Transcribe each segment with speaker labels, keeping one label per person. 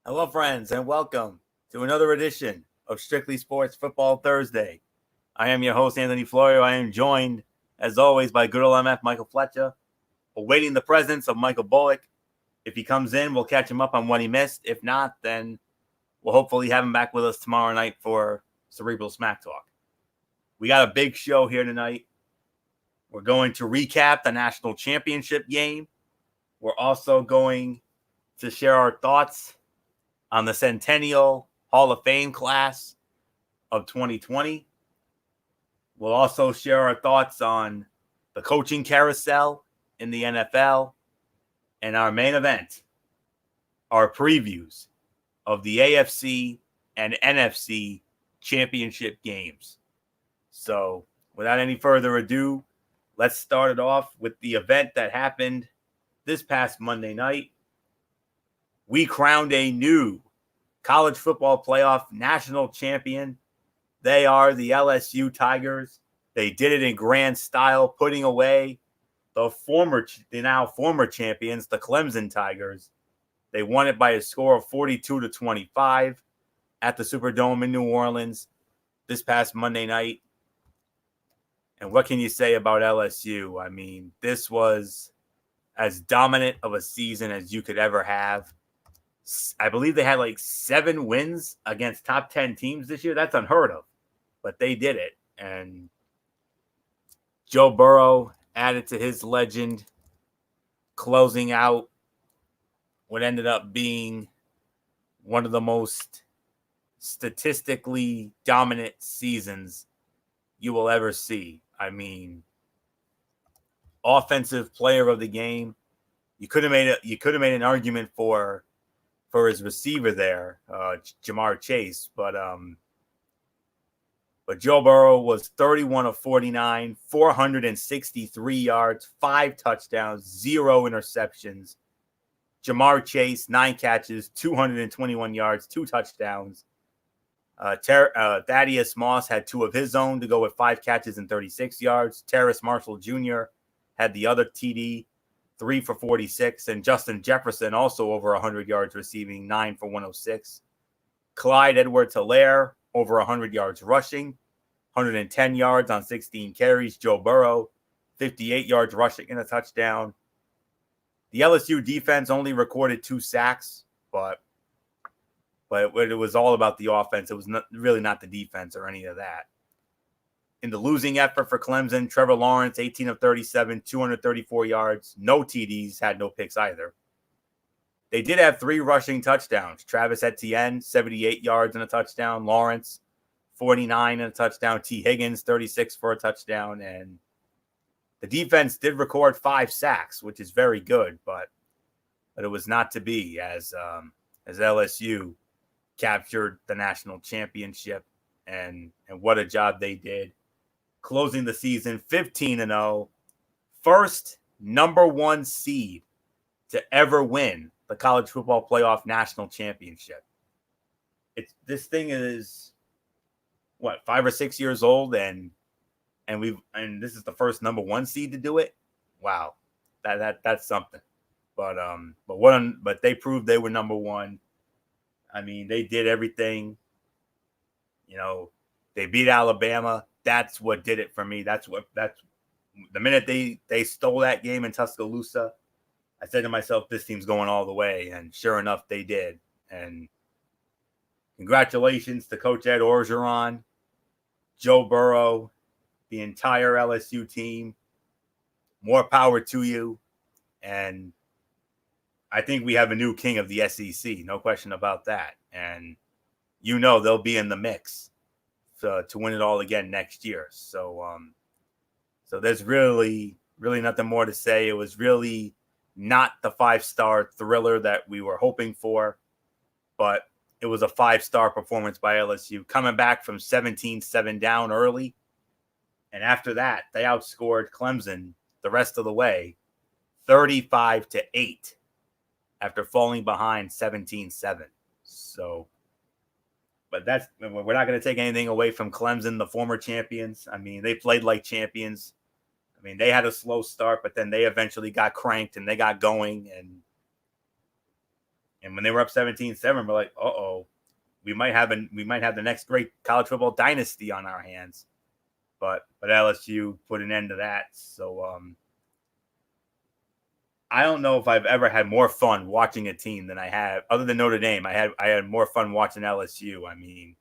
Speaker 1: Hello, friends, and welcome to another edition of Strictly Sports Football Thursday. I am your host, Anthony Florio. I am joined, as always, by good old MF Michael Fletcher, awaiting the presence of Michael Bullock. If he comes in, we'll catch him up on what he missed. If not, then we'll hopefully have him back with us tomorrow night for Cerebral Smack Talk. We got a big show here tonight. We're going to recap the national championship game. We're also going to share our thoughts on the Centennial Hall of Fame class of 2020. We'll also share our thoughts on the coaching carousel in the NFL and our main event, our previews of the AFC and NFC championship games. So, without any further ado, let's start it off with the event that happened this past Monday night. We crowned a new college football playoff national champion. They are the LSU Tigers. They did it in grand style, putting away the now former champions, the Clemson Tigers. They won it by a score of 42-25 at the Superdome in New Orleans this past Monday night. And what can you say about LSU? I mean, this was as dominant of a season as you could ever have. I believe they had like 7 wins against top 10 teams this year. That's unheard of, but they did it. And Joe Burrow added to his legend, closing out what ended up being one of the most statistically dominant seasons you will ever see. I mean, offensive player of the game. You could have made an argument for his receiver there, Jamar Chase. But Joe Burrow was 31 of 49, 463 yards, 5 touchdowns, 0 interceptions. Jamar Chase, 9 catches, 221 yards, 2 touchdowns. Thaddeus Moss had 2 of his own to go with 5 catches and 36 yards. Terrace Marshall Jr. had the other TD, 3 for 46, and Justin Jefferson also over 100 yards receiving, 9 for 106. Clyde Edwards-Helaire over 100 yards rushing, 110 yards on 16 carries. Joe Burrow, 58 yards rushing and a touchdown. The LSU defense only recorded 2 sacks, but it was all about the offense. It was really not the defense or any of that. In the losing effort for Clemson, Trevor Lawrence, 18 of 37, 234 yards, no TDs, had no picks either. They did have 3 rushing touchdowns. Travis Etienne, 78 yards and a touchdown. Lawrence, 49 and a touchdown. T. Higgins, 36 for a touchdown. And the defense did record 5 sacks, which is very good, but it was not to be as LSU captured the national championship, and what a job they did. Closing the season 15-0, first number 1 seed to ever win the college football playoff national championship. This thing is 5 or 6 years old, and this is the first number 1 seed to do it. Wow, that's something. But they proved they were number 1. I mean, they did everything. You know, they beat Alabama. That's what did it for me. That's the minute they stole that game in Tuscaloosa, I said to myself, this team's going all the way. And sure enough, they did. And congratulations to Coach Ed Orgeron, Joe Burrow, the entire LSU team. More power to you. And I think we have a new king of the SEC, no question about that. And they'll be in the mix to win it all again next year. So there's really nothing more to say. It was really not the 5-star thriller that we were hoping for, but it was a 5-star performance by LSU, coming back from 17-7 down early. And after that, they outscored Clemson the rest of the way, 35-8. After falling behind 17-7. So, but we're not going to take anything away from Clemson, the former champions. I mean, they played like champions. I mean, they had a slow start, but then they eventually got cranked and they got going. And when they were up 17-7, we're like, uh-oh, we might have the next great college football dynasty on our hands. But LSU put an end to that. So I don't know if I've ever had more fun watching a team than I have, other than Notre Dame. I had more fun watching LSU. I mean,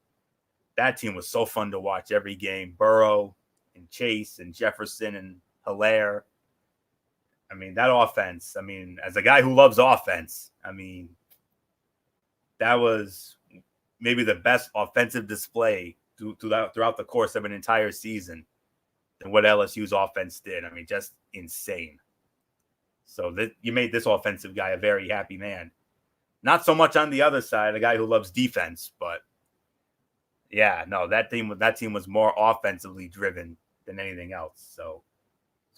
Speaker 1: that team was so fun to watch every game. Burrow and Chase and Jefferson and Hilaire. I mean, that offense. I mean, as a guy who loves offense, I mean, that was maybe the best offensive display throughout the course of an entire season than what LSU's offense did. I mean, just insane. So you made this offensive guy a very happy man. Not so much on the other side, a guy who loves defense, but yeah, no, that team was more offensively driven than anything else. So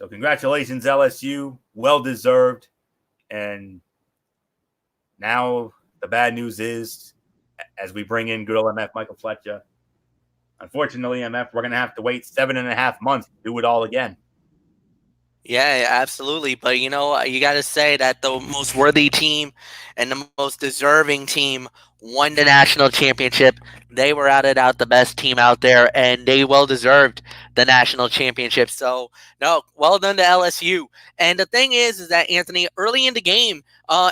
Speaker 1: congratulations, LSU, well deserved. And now the bad news is, as we bring in good old MF Michael Fletcher, unfortunately, MF, we're gonna have to wait 7.5 months to do it all again.
Speaker 2: Yeah, absolutely. But you got to say that the most worthy team and the most deserving team won the national championship. They were out the best team out there, and they well deserved the national championship. So, no, well done to LSU. And the thing is that Anthony, early in the game,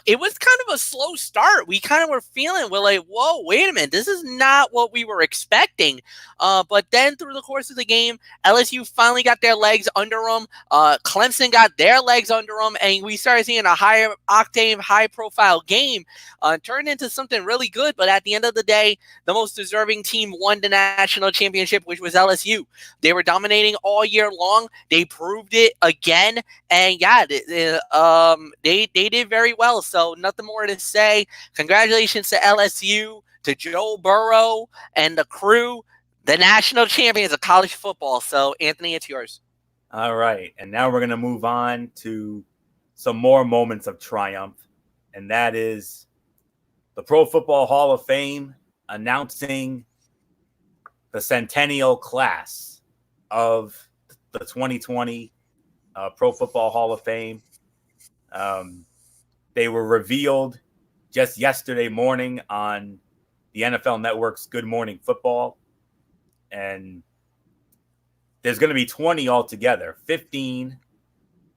Speaker 2: it was kind of a slow start. We kind of were we're like, whoa, wait a minute, this is not what we were expecting. But then through the course of the game, LSU finally got their legs under them. Clemson got their legs under them, and we started seeing a higher octane, high-profile game turn into something really good. But at the end of the day, the most deserving team won the national championship, which was LSU. They were dominating all year long. They proved it again, and yeah, they did very well. So nothing more to say. Congratulations to LSU, to Joe Burrow, and the crew, the national champions of college football. So Anthony, it's yours.
Speaker 1: All right, and now we're going to move on to some more moments of triumph, and that is the Pro Football Hall of Fame announcing the centennial class of the 2020 Pro Football Hall of Fame. They were revealed just yesterday morning on the NFL Network's Good Morning Football, and there's going to be 20 altogether. 15,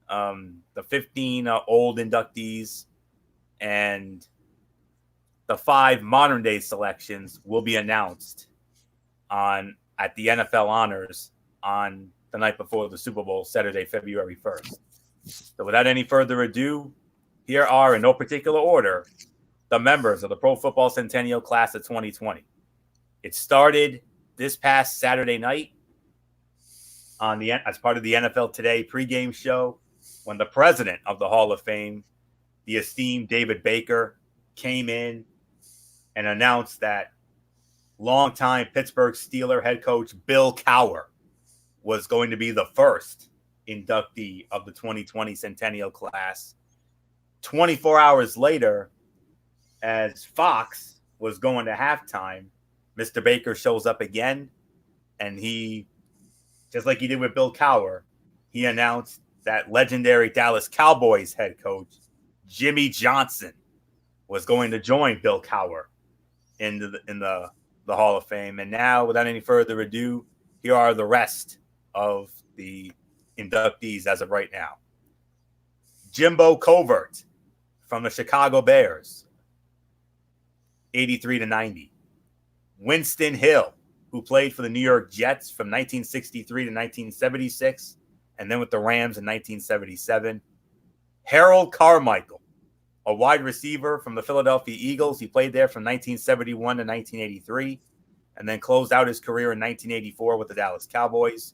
Speaker 1: the 15 old inductees, and the 5 modern day selections will be announced at the NFL Honors on the night before the Super Bowl, Saturday, February 1st. So without any further ado, here are, in no particular order, the members of the Pro Football Centennial Class of 2020. It started this past Saturday night as part of the NFL Today pregame show, when the president of the Hall of Fame, the esteemed David Baker, came in and announced that longtime Pittsburgh Steelers head coach Bill Cowher was going to be the first inductee of the 2020 Centennial Class. 24 hours later, as Fox was going to halftime, Mr. Baker shows up again, and he, just like he did with Bill Cowher, he announced that legendary Dallas Cowboys head coach Jimmy Johnson was going to join Bill Cowher in the Hall of Fame. And now, without any further ado, here are the rest of the inductees as of right now. Jimbo Covert from the Chicago Bears, 83-90. Winston Hill, who played for the New York Jets from 1963 to 1976, and then with the Rams in 1977. Harold Carmichael, a wide receiver from the Philadelphia Eagles. He played there from 1971 to 1983, and then closed out his career in 1984 with the Dallas Cowboys.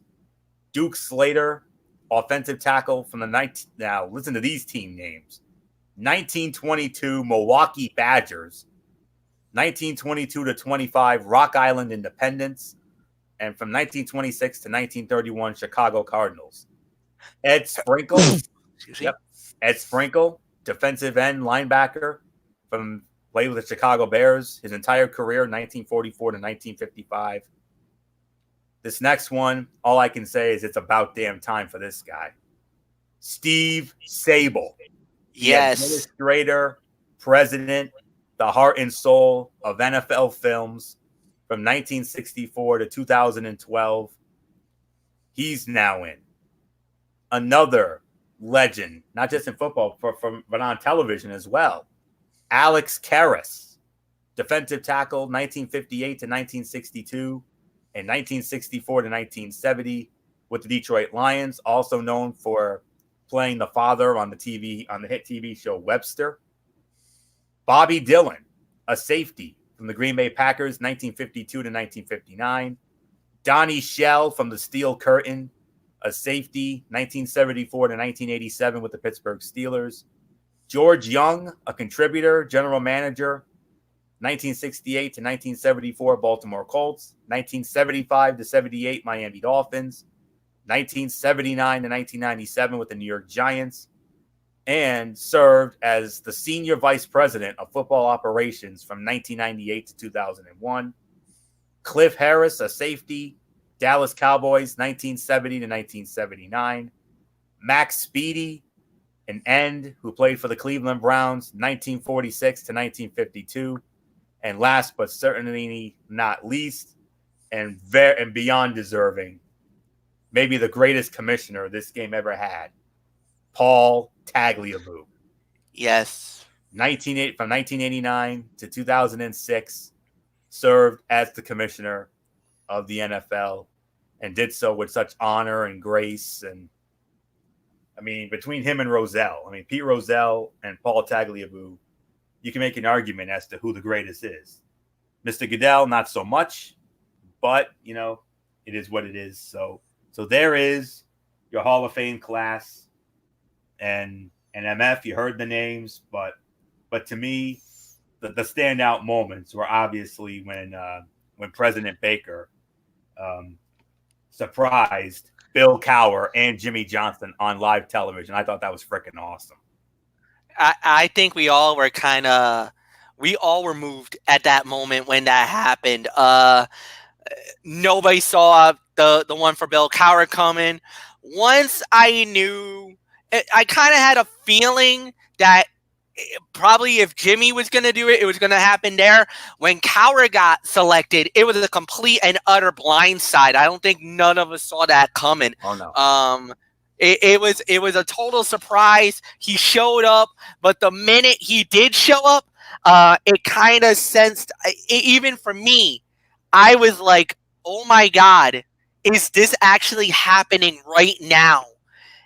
Speaker 1: Duke Slater, offensive tackle from now listen to these team names: 1922 Milwaukee Badgers, 1922 to 25 Rock Island Independence, and from 1926 to 1931 Chicago Cardinals. Ed Sprinkle, Ed Sprinkle, defensive end linebacker played with the Chicago Bears his entire career, 1944 to 1955. This next one, all I can say is it's about damn time for this guy. Steve Sable.
Speaker 2: Yes.
Speaker 1: Administrator, president, the heart and soul of NFL films from 1964 to 2012. He's now in. Another legend, not just in football, but on television as well. Alex Karras, defensive tackle, 1958 to 1962 and 1964 to 1970 with the Detroit Lions, also known for playing the father on the hit TV show Webster. Bobby Dillon, a safety from the Green Bay Packers, 1952 to 1959. Donnie Shell from the Steel Curtain, a safety, 1974 to 1987 with the Pittsburgh Steelers. George Young, a contributor, general manager, 1968 to 1974 Baltimore Colts, 1975 to 78 Miami Dolphins, 1979 to 1997 with the New York Giants, and served as the senior vice president of football operations from 1998 to 2001. Cliff Harris, a safety, Dallas Cowboys, 1970 to 1979. Max Speedy, an end who played for the Cleveland Browns, 1946 to 1952. And last but certainly not least, and beyond deserving, maybe the greatest commissioner this game ever had, Paul Tagliabue.
Speaker 2: Yes.
Speaker 1: From 1989 to 2006, served as the commissioner of the NFL and did so with such honor and grace. And I mean, between him and Rozelle, Pete Rozelle and Paul Tagliabue, you can make an argument as to who the greatest is. Mr. Goodell, not so much, but it is what it is. So there is your Hall of Fame class, and MF. You heard the names, but to me, the standout moments were obviously when President Baker surprised Bill Cowher and Jimmy Johnson on live television. I thought that was freaking awesome.
Speaker 2: I think we all were moved at that moment when that happened. Nobody saw the one for Bill Cowher coming. Once I knew, I kind of had a feeling that probably if Jimmy was going to do it, it was going to happen there. When Cowher got selected, it was a complete and utter blindside. I don't think none of us saw that coming.
Speaker 1: Oh, no.
Speaker 2: It was a total surprise. He showed up, but the minute he did show up, it kind of sensed, even for me, I was like, oh my God, is this actually happening right now?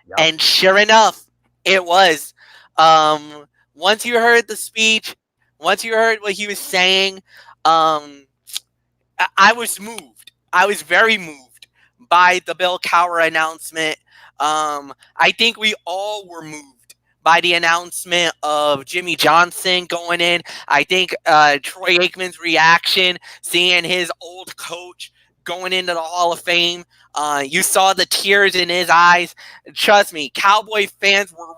Speaker 2: Yep. And sure enough, it was. Once you heard the speech, once you heard what he was saying, I was moved. I was very moved by the Bill Cowher announcement. I think we all were moved by the announcement of Jimmy Johnson going in. I think Troy Aikman's reaction, seeing his old coach going into the Hall of Fame, you saw the tears in his eyes. Trust me, Cowboy fans were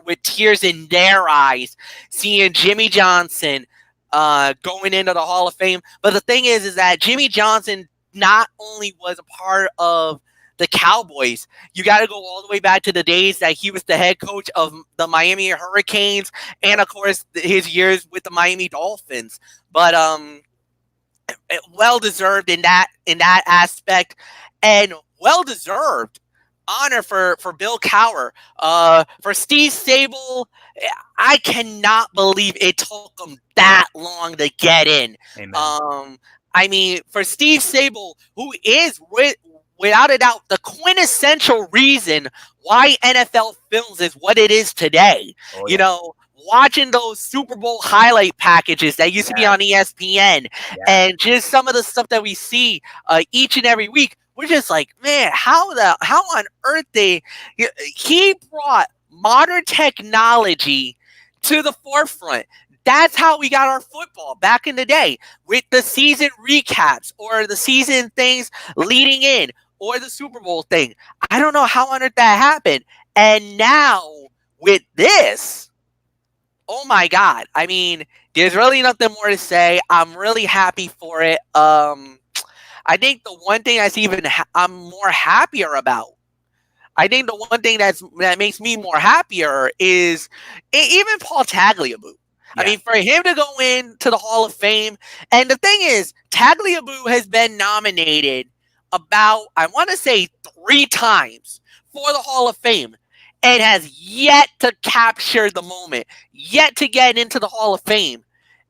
Speaker 2: with tears in their eyes seeing Jimmy Johnson going into the Hall of Fame. But the thing is that Jimmy Johnson not only was a part of the Cowboys, you got to go all the way back to the days that he was the head coach of the Miami Hurricanes and, of course, his years with the Miami Dolphins. But well-deserved in that aspect, and well-deserved honor for Bill Cowher. For Steve Sabol, I cannot believe it took him that long to get in.
Speaker 1: Amen.
Speaker 2: For Steve Sabol, who is without a doubt the quintessential reason why NFL Films is what it is today. Oh, yeah. Watching those Super Bowl highlight packages that used to be on ESPN, and just some of the stuff that we see each and every week, we're just like, man, how on earth he brought modern technology to the forefront. That's how we got our football back in the day, with the season recaps or the season things leading in or the Super Bowl thing. I don't know how on earth that happened. And now with this, oh my God. There's really nothing more to say. I'm really happy for it. I think the one thing I'm more happier about, I think the one thing that makes me more happier is even Paul Tagliabue. I mean, for him to go into the Hall of Fame, and the thing is, Tagliabue has been nominated about, I want to say, 3 times for the Hall of Fame and has yet to capture the moment, yet to get into the Hall of Fame.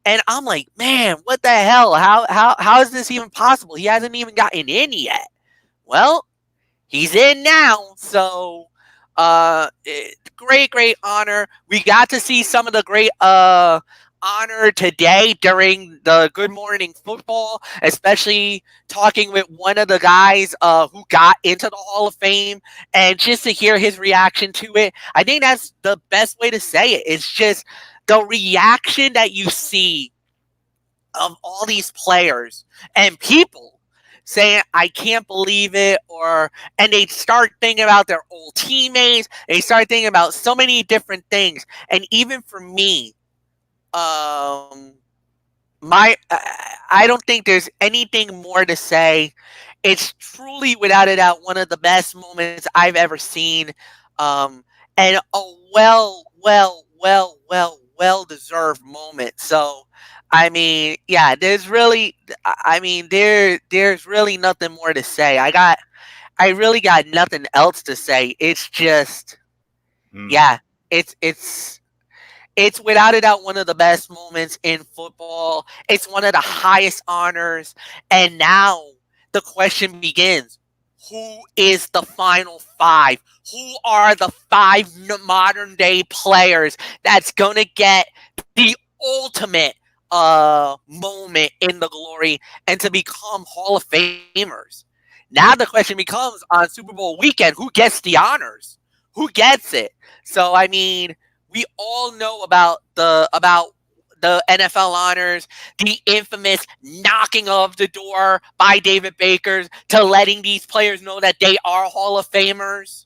Speaker 2: And I'm like, man, what the hell? How is this even possible? He hasn't even gotten in yet. Well, he's in now, so great honor. We got to see some of the great honor today during the Good Morning Football, especially talking with one of the guys who got into the Hall of Fame, and just to hear his reaction to it. I think that's the best way to say it. It's just the reaction that you see of all these players and people saying, I can't believe it, and they start thinking about their old teammates. They start thinking about so many different things. And even for me, I don't think there's anything more to say. It's truly, without a doubt, one of the best moments I've ever seen, and a well-deserved moment. So, I mean, yeah, there's really nothing more to say. I really got nothing else to say. It's just, yeah, it's without a doubt one of the best moments in football. It's one of the highest honors. And now the question begins. Who is the final 5? Who are the 5 modern day players that's going to get the ultimate moment in the glory and to become Hall of Famers? Now the question becomes, on Super Bowl weekend, who gets the honors? Who gets it? So, I mean, we all know about the NFL honors, the infamous knocking of the door by David Baker to letting these players know that they are Hall of Famers.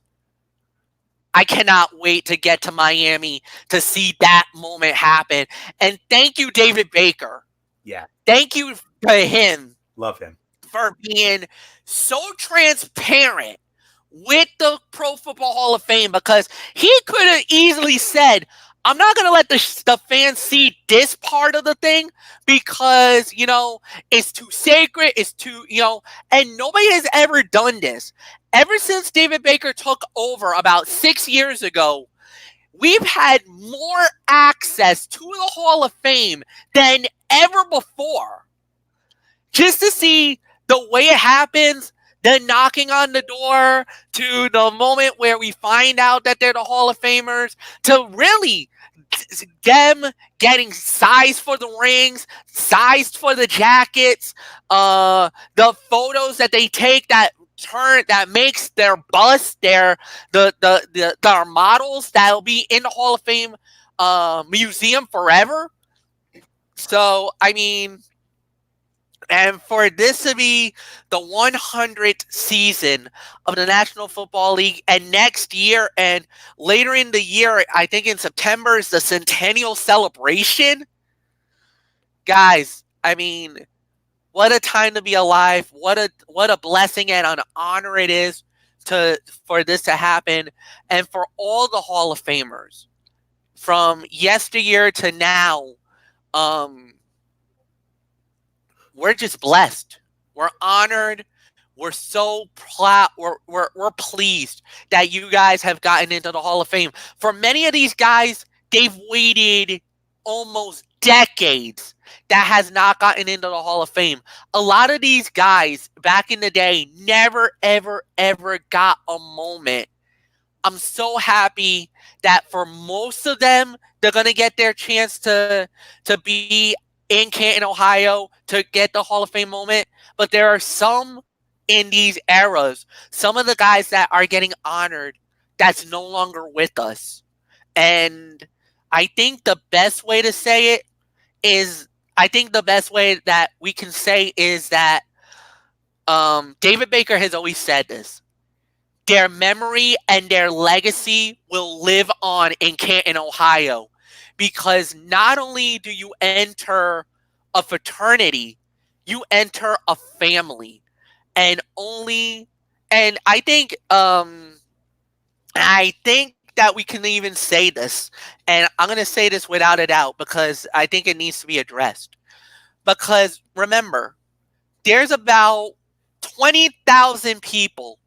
Speaker 2: I cannot wait to get to Miami to see that moment happen. And thank you, David Baker.
Speaker 1: Yeah.
Speaker 2: Thank you to him.
Speaker 1: Love him.
Speaker 2: For being so transparent with the Pro Football Hall of Fame, because he could have easily said, I'm not going to let the fans see this part of the thing because, it's too sacred, it's too, and nobody has ever done this. Ever since David Baker took over about 6 years ago, we've had more access to the Hall of Fame than ever before. Just to see the way it happens, the knocking on the door, to the moment where we find out that they're the Hall of Famers, to really them getting sized for the rings, sized for the jackets, the photos that they take that makes their bust, their models that'll be in the Hall of Fame museum forever. So, I mean, and for this to be the 100th season of the National Football League, and next year and later in the year, I think in September, is the centennial celebration. Guys, I mean, what a time to be alive. What a blessing and an honor it is for this to happen. And for all the Hall of Famers from yesteryear to now, we're just blessed. We're honored. We're so proud. We're pleased that you guys have gotten into the Hall of Fame. For many of these guys, they've waited almost decades that has not gotten into the Hall of Fame. A lot of these guys back in the day never, ever, ever got a moment. I'm so happy that for most of them, they're going to get their chance to be in Canton, Ohio, to get the Hall of Fame moment. But there are some in these eras, some of the guys that are getting honored that's no longer with us. And I think the best way to say it is, the best way that we can say is that David Baker has always said this. Their memory and their legacy will live on in Canton, Ohio. Because not only do you enter a fraternity, you enter a family. And I think that we can even say this, and I'm going to say this without a doubt because I think it needs to be addressed. Because remember, there's about 20,000 people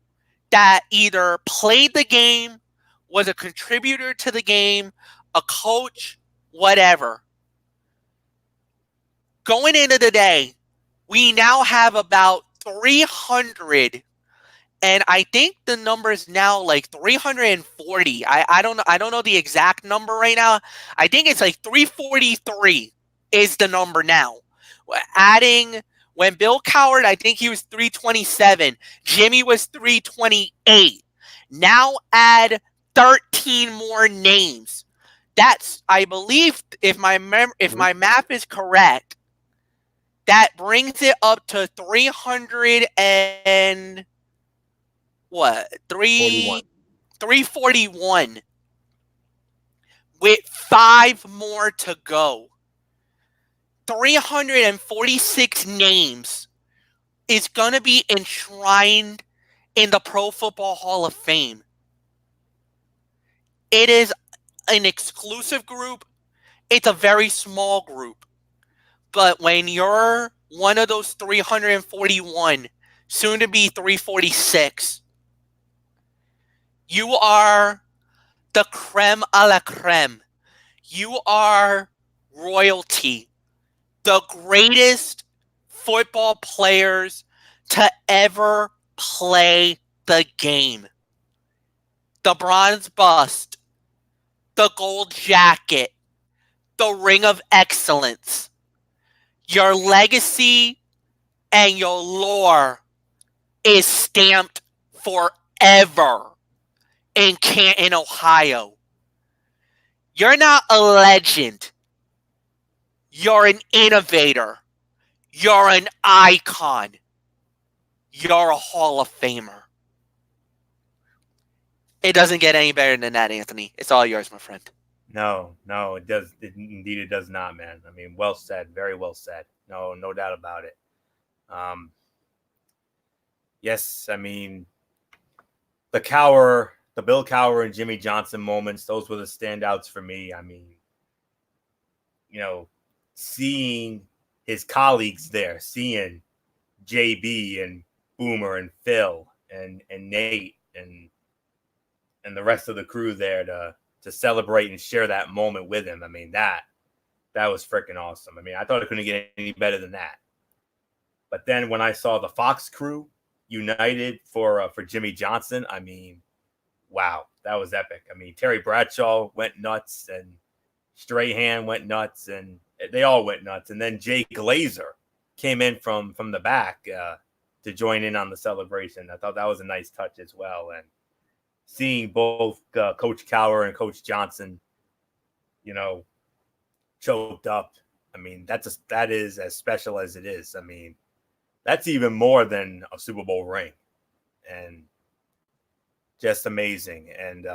Speaker 2: that either played the game, was a contributor to the game, a coach, whatever. Going into the day, we now have about 300, and I think the number is now like 340. I don't know the exact number right now. I think it's like 343 is the number now. Adding when Bill Coward, I think he was 327. Jimmy was 328. Now add 13 more names. That's, I believe, if my math is correct, that brings it up to 300 and what? 341 with 5 more to go. 346 names is going to be enshrined in the Pro Football Hall of Fame. It is an exclusive group. It's a very small group. But when you're one of those 341, soon to be 346, you are the creme a la creme. You are royalty. The greatest football players to ever play the game. The bronze bust, the gold jacket, the ring of excellence. Your legacy and your lore is stamped forever in Canton, Ohio. You're not a legend. You're an innovator. You're an icon. You're a Hall of Famer. It doesn't get any better than that, Anthony. It's all yours, my friend.
Speaker 1: No, it does. Indeed, it does not, man. I mean, well said. Very well said. No doubt about it. Yes, I mean, the Bill Cowher and Jimmy Johnson moments, those were the standouts for me. I mean, seeing his colleagues there, seeing JB and Boomer and Phil and Nate and the rest of the crew there to celebrate and share that moment with him. I mean, that was freaking awesome. I mean, I thought it couldn't get any better than that. But then when I saw the Fox crew united for Jimmy Johnson, I mean, wow, that was epic. I mean, Terry Bradshaw went nuts and Strahan went nuts and they all went nuts. And then Jay Glazer came in from the back to join in on the celebration. I thought that was a nice touch as well. And seeing both Coach Cowher and Coach Johnson, choked up. I mean, that is as special as it is. I mean, that's even more than a Super Bowl ring, and just amazing. And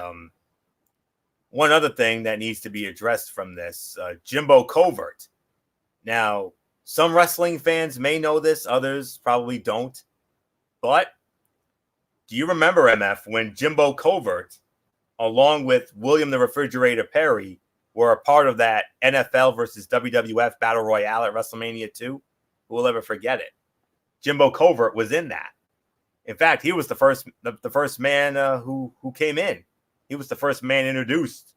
Speaker 1: one other thing that needs to be addressed from this, Jimbo Covert. Now, some wrestling fans may know this, others probably don't. But do you remember, MF, when Jimbo Covert, along with William the Refrigerator Perry, were a part of that NFL versus WWF Battle Royale at WrestleMania 2? Who will ever forget it? Jimbo Covert was in that. In fact, he was the first man who came in. He was the first man introduced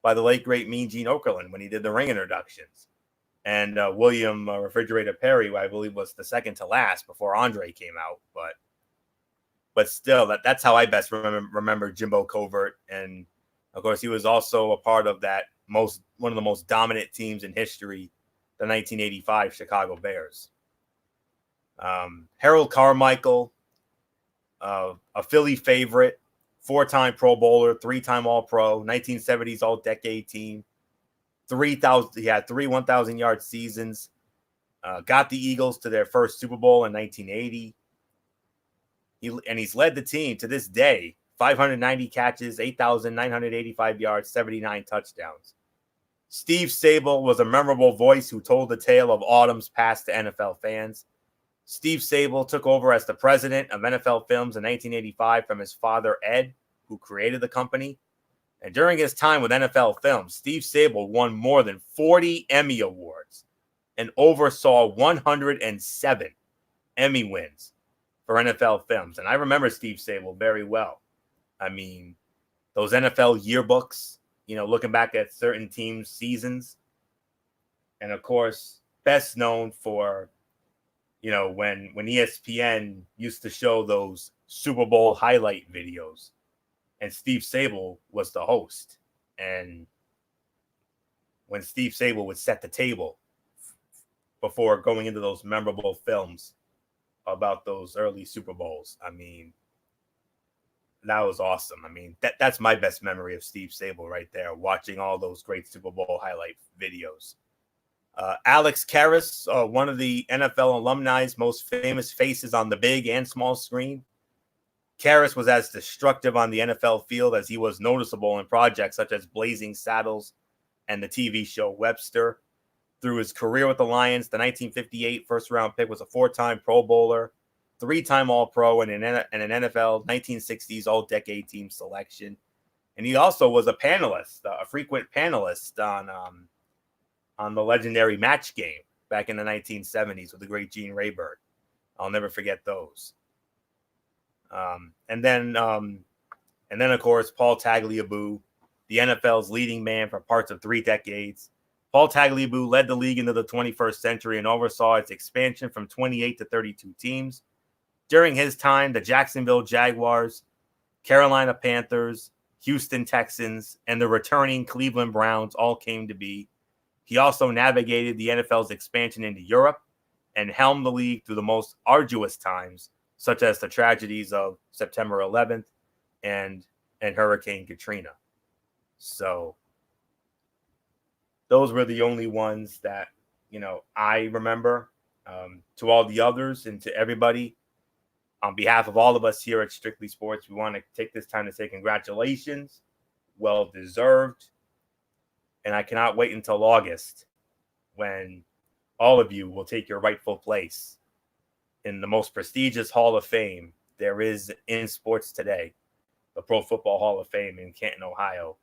Speaker 1: by the late, great Mean Gene Okerlund when he did the ring introductions. And William Refrigerator Perry, I believe, was the second to last before Andre came out. But still, that's how I best remember Jimbo Covert. And, of course, he was also a part of that one of the most dominant teams in history, the 1985 Chicago Bears. Harold Carmichael, a Philly favorite, 4-time Pro Bowler, 3-time All-Pro, 1970s All-Decade team. He had 3 1,000-yard seasons. Got the Eagles to their first Super Bowl in 1980. He's led the team to this day, 590 catches, 8,985 yards, 79 touchdowns. Steve Sabol was a memorable voice who told the tale of Autumn's past to NFL fans. Steve Sabol took over as the president of NFL Films in 1985 from his father, Ed, who created the company. And during his time with NFL Films, Steve Sabol won more than 40 Emmy Awards and oversaw 107 Emmy wins for NFL Films. And I remember Steve Sabol very well. I mean, those NFL yearbooks, looking back at certain teams' seasons. And of course, best known for, when ESPN used to show those Super Bowl highlight videos. And Steve Sabol was the host. And when Steve Sabol would set the table before going into those memorable films about those early Super Bowls, I mean, that was awesome. I mean, that's my best memory of Steve Sabol right there, watching all those great Super Bowl highlight videos. Alex Karras, one of the NFL alumni's most famous faces on the big and small screen. Karras was as destructive on the NFL field as he was noticeable in projects such as Blazing Saddles and the TV show Webster. Through his career with the Lions, the 1958 first-round pick was a 4-time Pro Bowler, 3-time All-Pro, and an NFL 1960s All-Decade Team selection. And he also was a panelist, a frequent panelist on the legendary Match Game back in the 1970s with the great Gene Rayburn. I'll never forget those. And then, of course, Paul Tagliabue, the NFL's leading man for parts of 3 decades. Paul Tagliabue led the league into the 21st century and oversaw its expansion from 28 to 32 teams. During his time, the Jacksonville Jaguars, Carolina Panthers, Houston Texans, and the returning Cleveland Browns all came to be. He also navigated the NFL's expansion into Europe and helmed the league through the most arduous times, such as the tragedies of September 11th and Hurricane Katrina. So those were the only ones that, I remember. To all the others and to everybody, on behalf of all of us here at Strictly Sports, we want to take this time to say congratulations. Well deserved. And I cannot wait until August when all of you will take your rightful place in the most prestigious Hall of Fame there is in sports today, the Pro Football Hall of Fame in Canton, Ohio.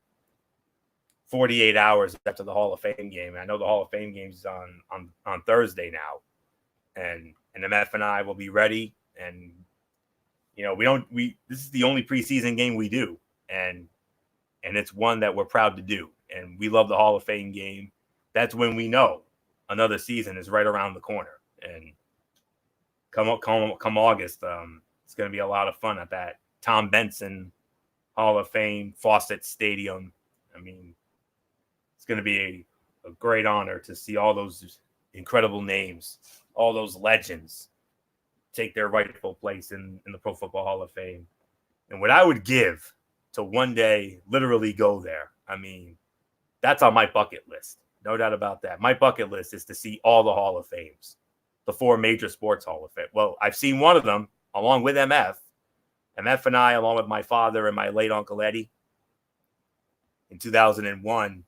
Speaker 1: 48 hours after the Hall of Fame game. I know the Hall of Fame game is on Thursday now. And MF and I will be ready. And, this is the only preseason game we do. And it's one that we're proud to do. And we love the Hall of Fame game. That's when we know another season is right around the corner. And come August, it's going to be a lot of fun at that Tom Benson Hall of Fame, Fawcett Stadium. I mean, it's going to be a great honor to see all those incredible names, all those legends take their rightful place in the Pro Football Hall of Fame. And what I would give to one day literally go there, I mean, that's on my bucket list. No doubt about that. My bucket list is to see all the Hall of Fames, the 4 major sports Hall of Fame. Well, I've seen one of them along with MF. MF and I, along with my father and my late Uncle Eddie, in 2001,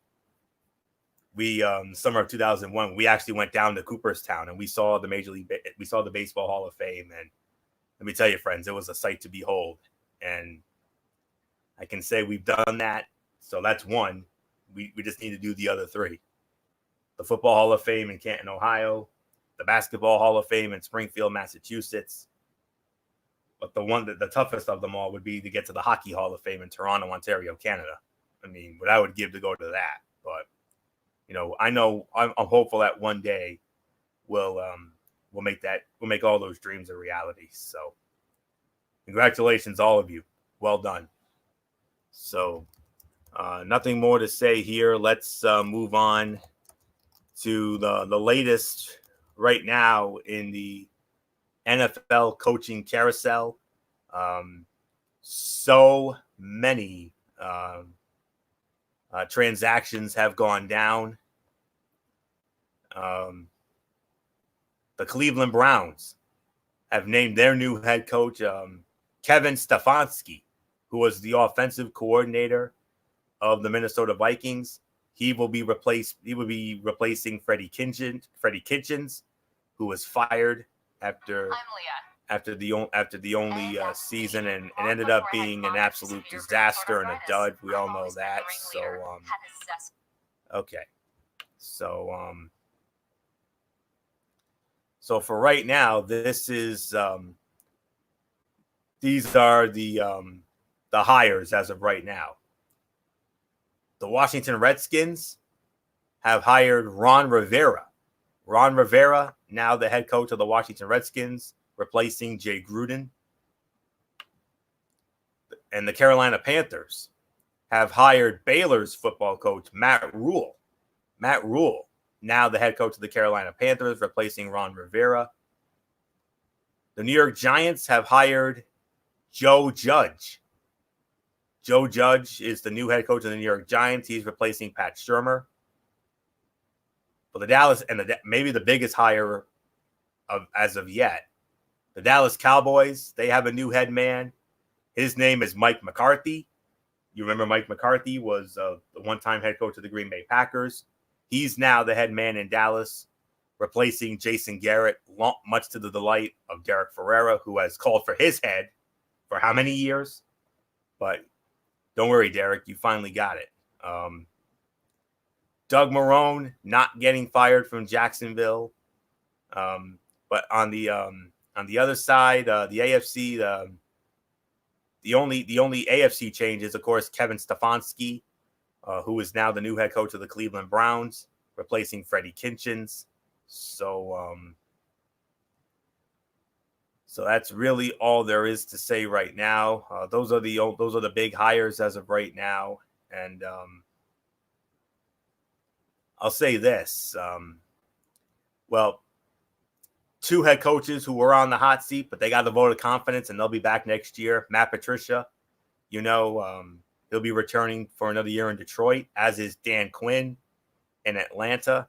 Speaker 1: summer of 2001, we actually went down to Cooperstown and we saw the Baseball Hall of Fame. And let me tell you, friends, it was a sight to behold. And I can say we've done that. So that's one. We just need to do the other 3. The Football Hall of Fame in Canton, Ohio, the Basketball Hall of Fame in Springfield, Massachusetts. But the toughest of them all would be to get to the Hockey Hall of Fame in Toronto, Ontario, Canada. I mean, what I would give to go to that. But, I know I'm hopeful that one day we'll make all those dreams a reality. So congratulations, all of you. Well done. So nothing more to say here. Let's move on to the latest right now in the NFL coaching carousel. So many transactions have gone down. The Cleveland Browns have named their new head coach, Kevin Stefanski, who was the offensive coordinator of the Minnesota Vikings. He will be replacing Freddie Kitchens, who was fired after after the only season, and it ended up being an absolute disaster and a dud. We all know that. So okay, so for right now, this is these are the hires as of right now. The Washington Redskins have hired Ron Rivera. Ron Rivera, now the head coach of the Washington Redskins, replacing Jay Gruden. And the Carolina Panthers have hired Baylor's football coach, Matt Rule. Matt Rule, now the head coach of the Carolina Panthers, replacing Ron Rivera. The New York Giants have hired Joe Judge. Joe Judge is the new head coach of the New York Giants. He's replacing Pat Shurmur. But the Dallas, and maybe the biggest hire as of yet, the Dallas Cowboys, they have a new head man. His name is Mike McCarthy. You remember Mike McCarthy was the one-time head coach of the Green Bay Packers. He's now the head man in Dallas, replacing Jason Garrett, much to the delight of Derek Ferreira, who has called for his head for how many years? But don't worry, Derek, you finally got it. Doug Marrone not getting fired from Jacksonville. But on the other side, the AFC, the only AFC change is, of course, Kevin Stefanski, who is now the new head coach of the Cleveland Browns, replacing Freddie Kitchens. So that's really all there is to say right now. Those are the big hires as of right now, and I'll say this: well, two head coaches who were on the hot seat, but they got the vote of confidence, and they'll be back next year. Matt Patricia, he'll be returning for another year in Detroit, as is Dan Quinn in Atlanta,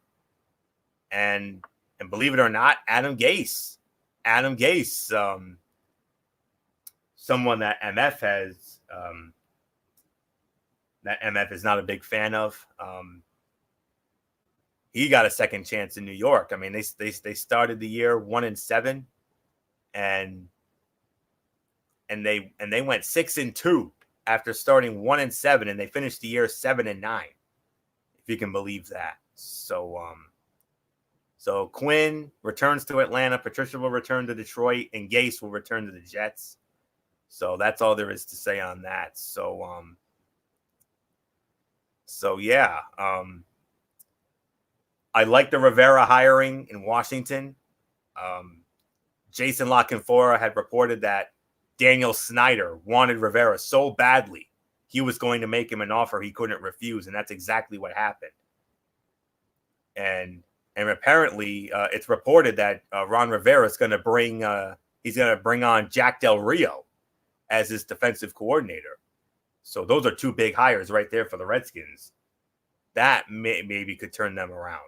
Speaker 1: and believe it or not, Adam Gase. Someone that MF is not a big fan of. He got a second chance in New York. I mean, they started the year 1-7, and they went 6-2 after starting 1-7, and they finished the year 7-9, if you can believe that. So Quinn returns to Atlanta, Patricia will return to Detroit, and Gase will return to the Jets. So that's all there is to say on that. So yeah. I like the Rivera hiring in Washington. Jason La Canfora had reported that Daniel Snyder wanted Rivera so badly he was going to make him an offer he couldn't refuse, and that's exactly what happened. And apparently, it's reported that Ron Rivera is going to bring on Jack Del Rio as his defensive coordinator. So those are two big hires right there for the Redskins. That maybe could turn them around.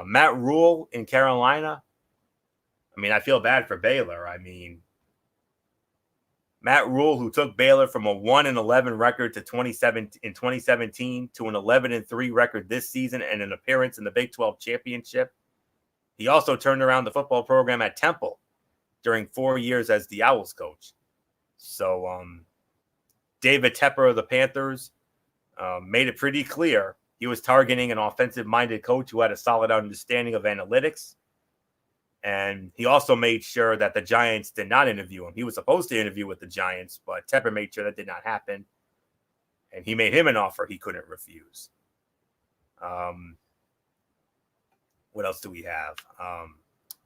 Speaker 1: Matt Rule in Carolina. I mean, I feel bad for Baylor. I mean, Matt Rule, who took Baylor from a 1-11 record in 2017 to an 11-3 record this season and an appearance in the Big 12 championship. He also turned around the football program at Temple during 4 years as the Owls coach. So David Tepper of the Panthers made it pretty clear he was targeting an offensive-minded coach who had a solid understanding of analytics. And he also made sure that the Giants did not interview him. He was supposed to interview with the Giants, but Tepper made sure that did not happen. And he made him an offer he couldn't refuse. What else do we have?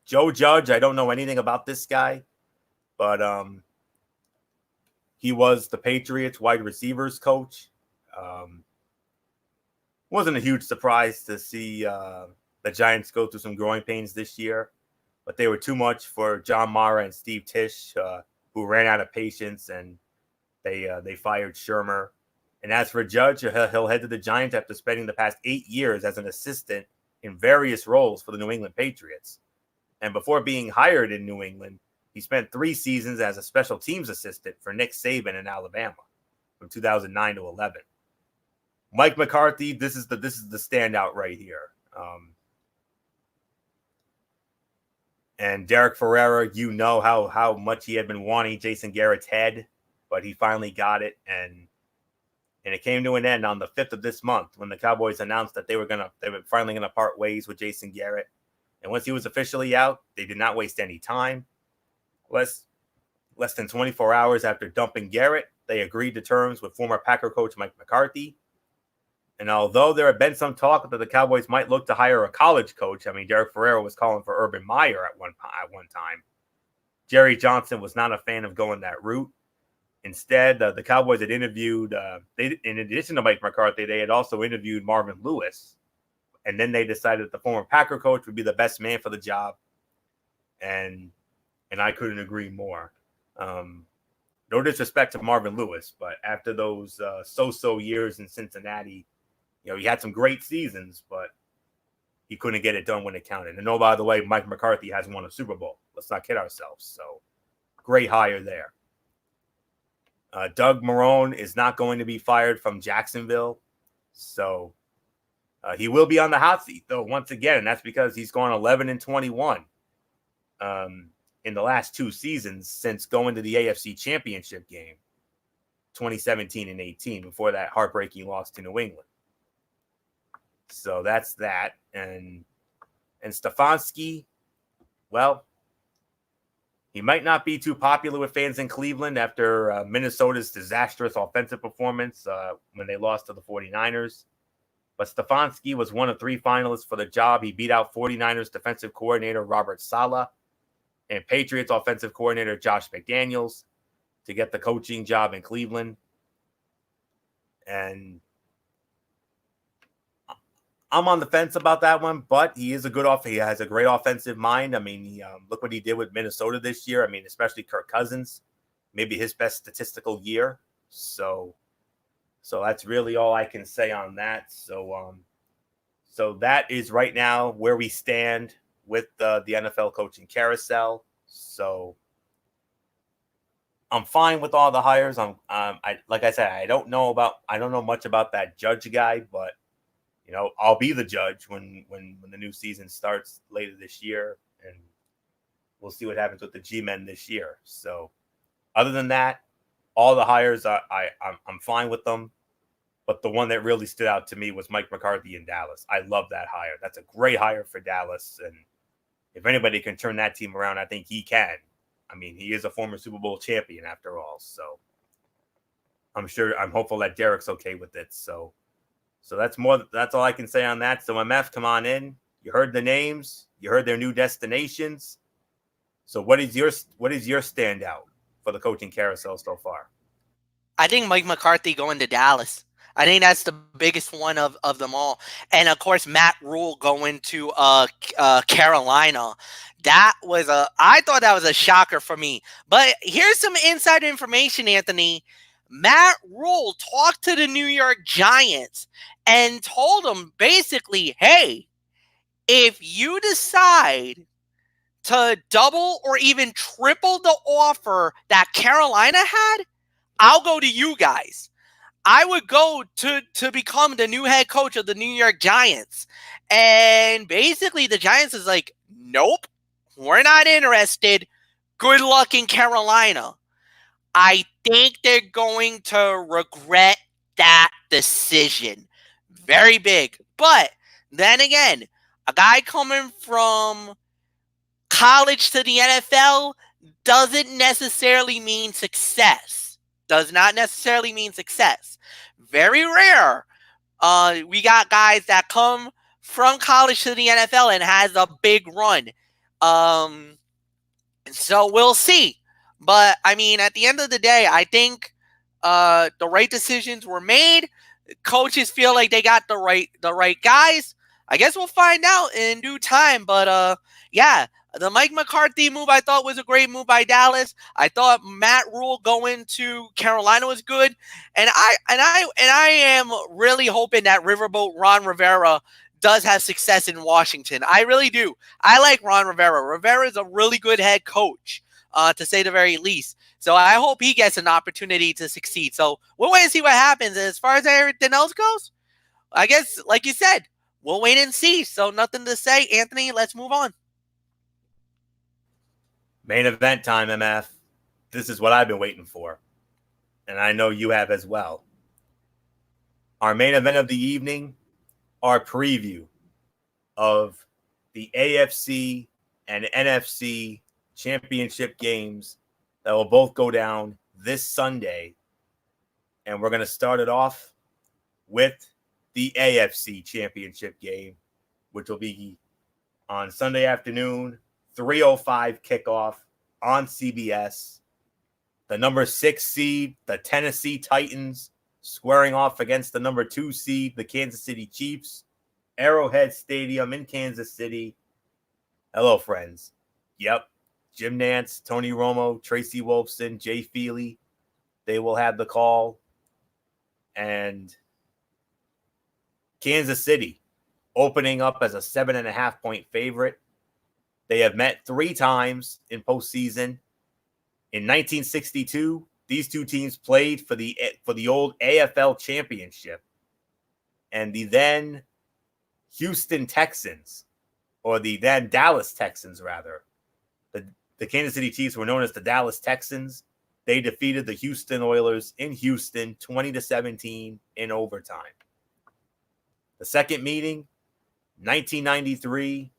Speaker 1: Joe Judge, I don't know anything about this guy, but he was the Patriots wide receivers coach. Wasn't a huge surprise to see the Giants go through some growing pains this year, but they were too much for John Mara and Steve Tisch, who ran out of patience, and they fired Shurmur. And as for Judge, he'll head to the Giants after spending the past 8 years as an assistant in various roles for the New England Patriots. And before being hired in New England, he spent 3 seasons as a special teams assistant for Nick Saban in Alabama from 2009 to 11. Mike McCarthy, this is the standout right here. And Derek Ferreira, you know how much he had been wanting Jason Garrett's head, but he finally got it, and it came to an end on the 5th of this month when the Cowboys announced that they were finally gonna part ways with Jason Garrett. And once he was officially out, they did not waste any time. Less than 24 hours after dumping Garrett, they agreed to terms with former Packer coach Mike McCarthy. And although there had been some talk that the Cowboys might look to hire a college coach, I mean, Derek Ferreira was calling for Urban Meyer at one time. Jerry Johnson was not a fan of going that route. Instead, the Cowboys had interviewed, in addition to Mike McCarthy, they had also interviewed Marvin Lewis. And then they decided that the former Packer coach would be the best man for the job. And I couldn't agree more. No disrespect to Marvin Lewis, but after those so-so years in Cincinnati, he had some great seasons, but he couldn't get it done when it counted. And oh, by the way, Mike McCarthy has won a Super Bowl. Let's not kid ourselves. So great hire there. Doug Marrone is not going to be fired from Jacksonville. So he will be on the hot seat, though, once again. And that's because he's gone 11-21 in the last 2 seasons since going to the AFC Championship game, 2017 and 18, before that heartbreaking loss to New England. So that's that. And Stefanski, well, he might not be too popular with fans in Cleveland after Minnesota's disastrous offensive performance when they lost to the 49ers. But Stefanski was one of 3 finalists for the job. He beat out 49ers defensive coordinator Robert Saleh and Patriots offensive coordinator Josh McDaniels to get the coaching job in Cleveland. And I'm on the fence about that one, but he has a great offensive mind. I mean, look what he did with Minnesota this year. I mean, especially Kirk Cousins, maybe his best statistical year. So that's really all I can say on that. So that is right now where we stand with the NFL coaching carousel. So I'm fine with all the hires. Like I said, I don't know much about that Judge guy, but I'll be the judge when the new season starts later this year, and we'll see what happens with the G-men this year. So other than that, all the hires, I'm fine with them. But the one that really stood out to me was Mike McCarthy in Dallas. I love that hire. That's a great hire for Dallas. And if anybody can turn that team around, I think he can. I mean, he is a former Super Bowl champion after all. So I'm hopeful that Derek's okay with it. So that's all I can say on that. So MF, come on in. You heard the names. You heard their new destinations. So what is your standout for the coaching carousel so far?
Speaker 2: I think Mike McCarthy going to Dallas. I think that's the biggest one of them all. And of course, Matt Rule going to Carolina. I thought that was a shocker for me. But here's some inside information, Anthony. Matt Rule talked to the New York Giants and told them basically, hey, if you decide to double or even triple the offer that Carolina had, I'll go to you guys. I would go to become the new head coach of the New York Giants. And basically the Giants is like, nope, we're not interested. Good luck in Carolina. I think they're going to regret that decision. Very big. But then again, a guy coming from college to the NFL doesn't necessarily mean success. Does not necessarily mean success. Very rare. We got guys that come from college to the NFL and has a big run. So we'll see. But I mean, at the end of the day, I think the right decisions were made. Coaches feel like they got the right guys. I guess we'll find out in due time. But yeah. The Mike McCarthy move I thought was a great move by Dallas. I thought Matt Rule going to Carolina was good, and I am really hoping that Riverboat Ron Rivera does have success in Washington. I really do. I like Ron Rivera. Rivera is a really good head coach, to say the very least. So I hope he gets an opportunity to succeed. So we'll wait and see what happens. And as far as everything else goes, I guess, like you said, we'll wait and see. So nothing to say, Anthony. Let's move on.
Speaker 1: Main event time, MF. This is what I've been waiting for, and I know you have as well. Our main event of the evening, our preview of the AFC and NFC championship games that will both go down this Sunday. And we're going to start it off with the AFC championship game, which will be on Sunday afternoon, 3:05 kickoff on CBS. The number 6 seed, the Tennessee Titans, squaring off against the number 2 seed, the Kansas City Chiefs. Arrowhead Stadium in Kansas City. Hello, friends. Yep. Jim Nantz, Tony Romo, Tracy Wolfson, Jay Feely. They will have the call. And Kansas City opening up as a 7.5-point favorite. They have met 3 times in postseason. In 1962, these two teams played for the old AFL championship. And the then Houston Texans, or the then Dallas Texans, rather. The Kansas City Chiefs were known as the Dallas Texans. They defeated the Houston Oilers in Houston 20-17 in overtime. The second meeting, 1993,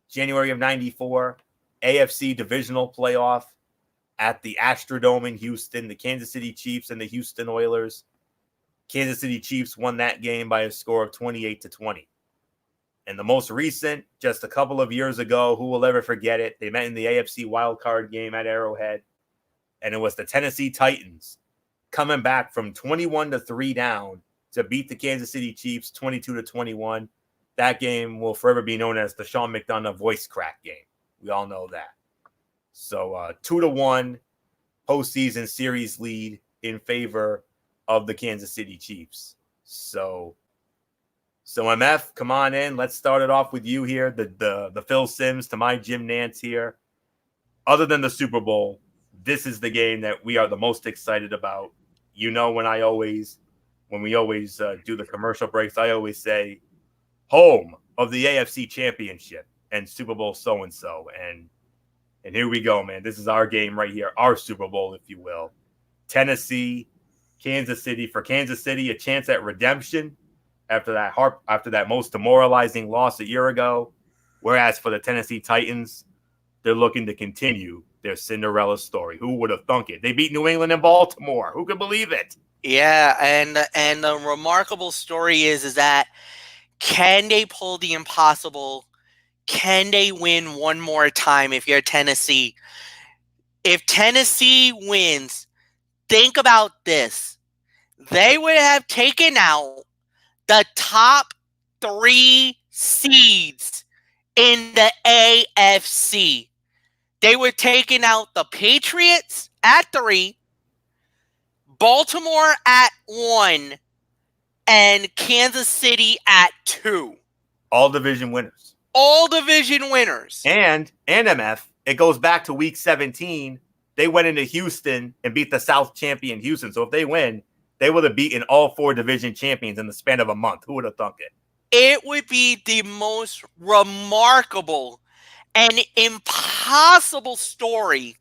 Speaker 1: January of 94, AFC divisional playoff at the Astrodome in Houston, the Kansas City Chiefs and the Houston Oilers. Kansas City Chiefs won that game by a score of 28-20. And the most recent, just a couple of years ago, who will ever forget it? They met in the AFC wildcard game at Arrowhead, and it was the Tennessee Titans coming back from 21-3 down to beat the Kansas City Chiefs 22-21. That game will forever be known as the Sean McDonough voice crack game. We all know that. So 2-1 postseason series lead in favor of the Kansas City Chiefs. So MF, come on in. Let's start it off with you here. The Phil Simms to my Jim Nantz here. Other than the Super Bowl, this is the game that we are the most excited about. You know, when we always do the commercial breaks, I always say home of the AFC Championship and Super Bowl so-and-so. And here we go, man. This is our game right here, our Super Bowl, if you will. Tennessee, Kansas City. For Kansas City, a chance at redemption after that most demoralizing loss a year ago. Whereas for the Tennessee Titans, they're looking to continue their Cinderella story. Who would have thunk it? They beat New England and Baltimore. Who could believe it?
Speaker 2: Yeah, and the remarkable story is that can they pull the impossible? Can they win one more time if you're Tennessee? If Tennessee wins, think about this. They would have taken out the top 3 seeds in the AFC. They were taking out the Patriots at 3, Baltimore at 1, and Kansas City at 2.
Speaker 1: All division winners.
Speaker 2: All division winners.
Speaker 1: And MF, it goes back to week 17. They went into Houston and beat the South champion Houston. So if they win, they would have beaten all 4 division champions in the span of a month. Who would have thunk it?
Speaker 2: It would be the most remarkable and impossible story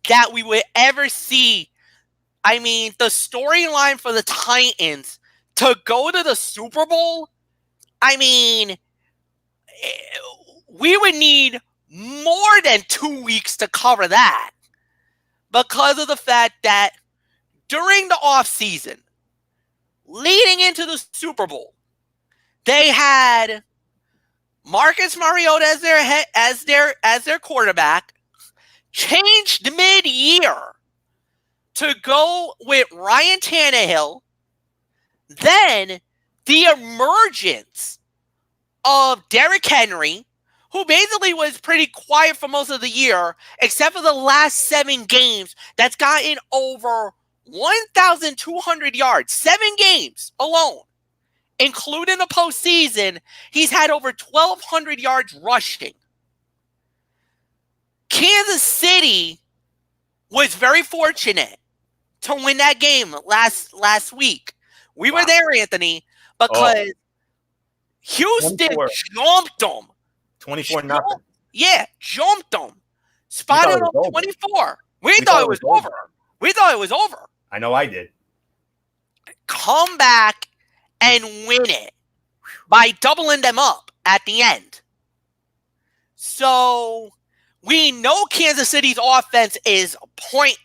Speaker 2: that we would ever see. I mean, the storyline for the Titans to go to the Super Bowl, I mean, we would need more than 2 weeks to cover that because of the fact that during the offseason, leading into the Super Bowl, they had Marcus Mariota as their quarterback, changed mid-year to go with Ryan Tannehill. Then the emergence of Derrick Henry, who basically was pretty quiet for most of the year, except for the last 7 games, that's gotten over 1,200 yards, 7 games alone, including the postseason. He's had over 1,200 yards rushing. Kansas City was very fortunate to win that game last week. We were there, Anthony, because Houston
Speaker 1: 24.
Speaker 2: jumped them.
Speaker 1: 24-0.
Speaker 2: Yeah, jumped them. Spotted
Speaker 1: it was
Speaker 2: on
Speaker 1: over.
Speaker 2: 24. We thought it was over. We thought it was over.
Speaker 1: I know I did.
Speaker 2: Come back and win it by doubling them up at the end. So we know Kansas City's offense is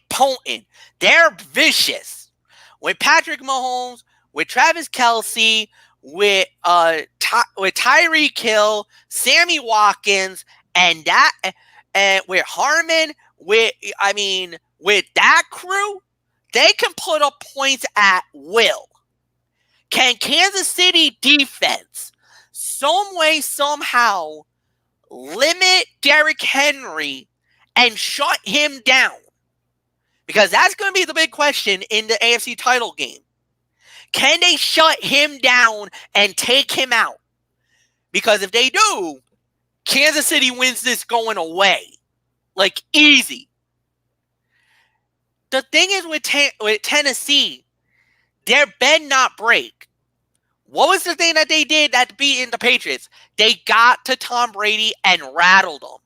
Speaker 2: potent. They're vicious. With Patrick Mahomes, with Travis Kelce, with Tyreek Hill, Sammy Watkins, and with Harmon, with that crew, they can put up points at will. Can Kansas City defense some way, somehow limit Derrick Henry and shut him down? Because that's going to be the big question in the AFC title game. Can they shut him down and take him out? Because if they do, Kansas City wins this going away. Like, easy. The thing is with Tennessee, their bend not break. What was the thing that they did that beat in the Patriots? They got to Tom Brady and rattled him.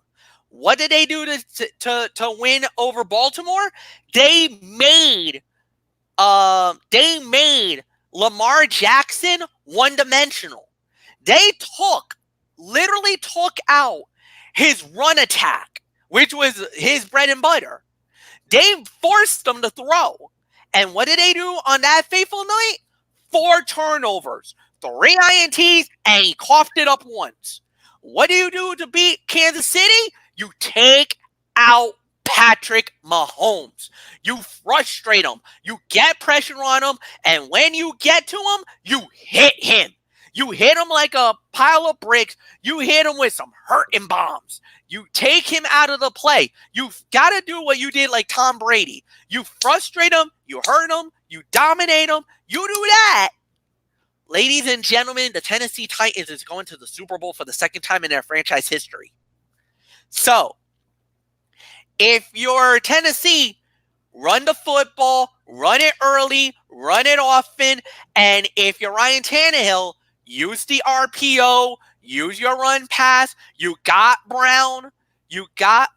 Speaker 2: What did they do to win over Baltimore? They made Lamar Jackson one-dimensional. They literally took out his run attack, which was his bread and butter. They forced them to throw. And what did they do on that fateful night? 4 turnovers, 3 INTs, and he coughed it up once. What do you do to beat Kansas City? You take out Patrick Mahomes. You frustrate him. You get pressure on him. And when you get to him, you hit him. You hit him like a pile of bricks. You hit him with some hurting bombs. You take him out of the play. You've got to do what you did like Tom Brady. You frustrate him. You hurt him. You dominate him. You do that. Ladies and gentlemen, the Tennessee Titans is going to the Super Bowl for the second time in their franchise history. So, if you're Tennessee, run the football, run it early, run it often, and if you're Ryan Tannehill, use the RPO, use your run pass. You got Brown, you got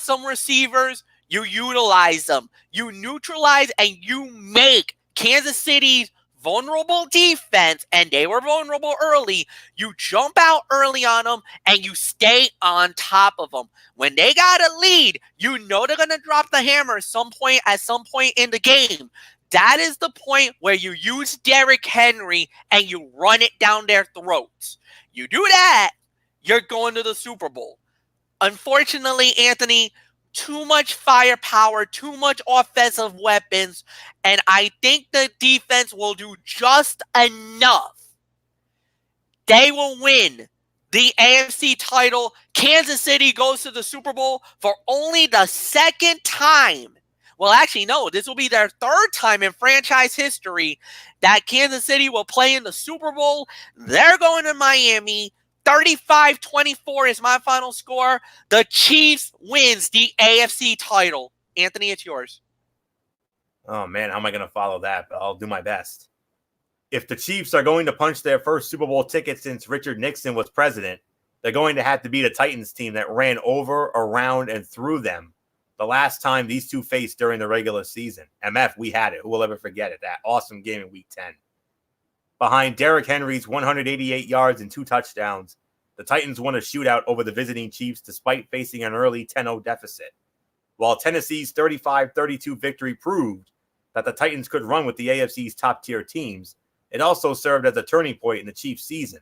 Speaker 2: some receivers, you utilize them. You neutralize and you make Kansas City's vulnerable defense, and they were vulnerable early. You jump out early on them and you stay on top of them. When they got a lead, you know they're going to drop the hammer at some point in the game. That is the point where you use Derrick Henry and you run it down their throats. You do that, you're going to the Super Bowl. Unfortunately, Anthony, too much firepower, too much offensive weapons, and I think the defense will do just enough. They will win the AFC title. Kansas City goes to the Super Bowl for only the second time. Well, actually, no, this will be their third time in franchise history that Kansas City will play in the Super Bowl. They're going to Miami. 35-24 is my final score. The Chiefs wins the AFC title. Anthony, it's yours.
Speaker 1: Oh, man, how am I going to follow that? But I'll do my best. If the Chiefs are going to punch their first Super Bowl ticket since Richard Nixon was president, they're going to have to beat a Titans team that ran over, around, and through them the last time these two faced during the regular season. MF, we had it. Who will ever forget it? That awesome game in Week 10. Behind Derrick Henry's 188 yards and 2 touchdowns, the Titans won a shootout over the visiting Chiefs despite facing an early 10-0 deficit. While Tennessee's 35-32 victory proved that the Titans could run with the AFC's top-tier teams, it also served as a turning point in the Chiefs' season.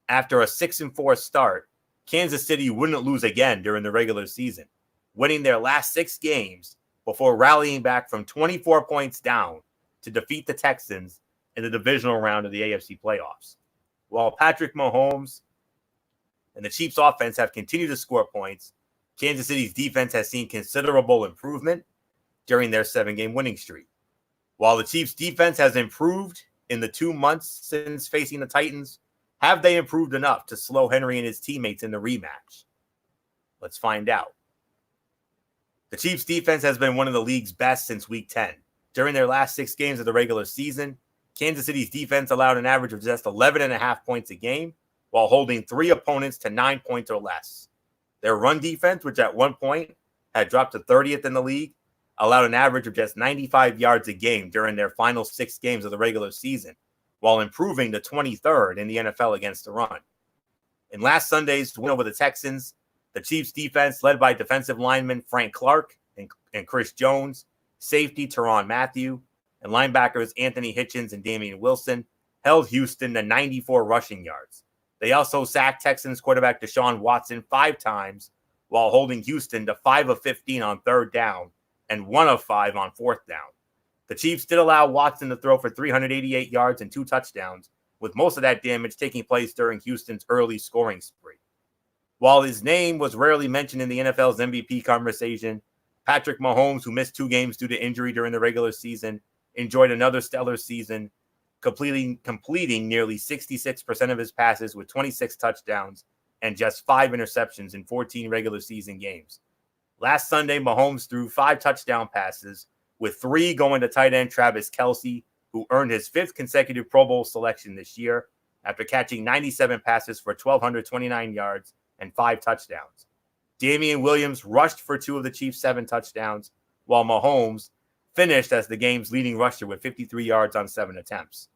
Speaker 1: After a 6-4 start, Kansas City wouldn't lose again during the regular season, winning their last 6 games before rallying back from 24 points down to defeat the Texans in the divisional round of the AFC playoffs. While Patrick Mahomes and the Chiefs' offense have continued to score points, Kansas City's defense has seen considerable improvement during their 7-game winning streak. While the Chiefs' defense has improved in the 2 months since facing the Titans, have they improved enough to slow Henry and his teammates in the rematch? Let's find out. The Chiefs' defense has been one of the league's best since Week 10. During their last 6 games of the regular season, Kansas City's defense allowed an average of just 11.5 points a game, while holding 3 opponents to 9 points or less. Their run defense, which at one point had dropped to 30th in the league, allowed an average of just 95 yards a game during their final 6 games of the regular season, while improving to 23rd in the NFL against the run. In last Sunday's win over the Texans, the Chiefs' defense, led by defensive lineman Frank Clark and Chris Jones, safety Tyrann Mathieu, and linebackers Anthony Hitchens and Damian Wilson, held Houston to 94 rushing yards. They also sacked Texans quarterback Deshaun Watson 5 times, while holding Houston to 5 of 15 on 3rd down and 1 of 5 on 4th down. The Chiefs did allow Watson to throw for 388 yards and 2 touchdowns, with most of that damage taking place during Houston's early scoring spree. While his name was rarely mentioned in the NFL's MVP conversation, Patrick Mahomes, who missed 2 games due to injury during the regular season, enjoyed another stellar season, completing nearly 66% of his passes with 26 touchdowns and just 5 interceptions in 14 regular season games. Last Sunday, Mahomes threw 5 touchdown passes, with 3 going to tight end Travis Kelce, who earned his 5th consecutive Pro Bowl selection this year after catching 97 passes for 1,229 yards and 5 touchdowns. Damian Williams rushed for 2 of the Chiefs' 7 touchdowns, while Mahomes finished as the game's leading rusher with 53 yards on 7 attempts.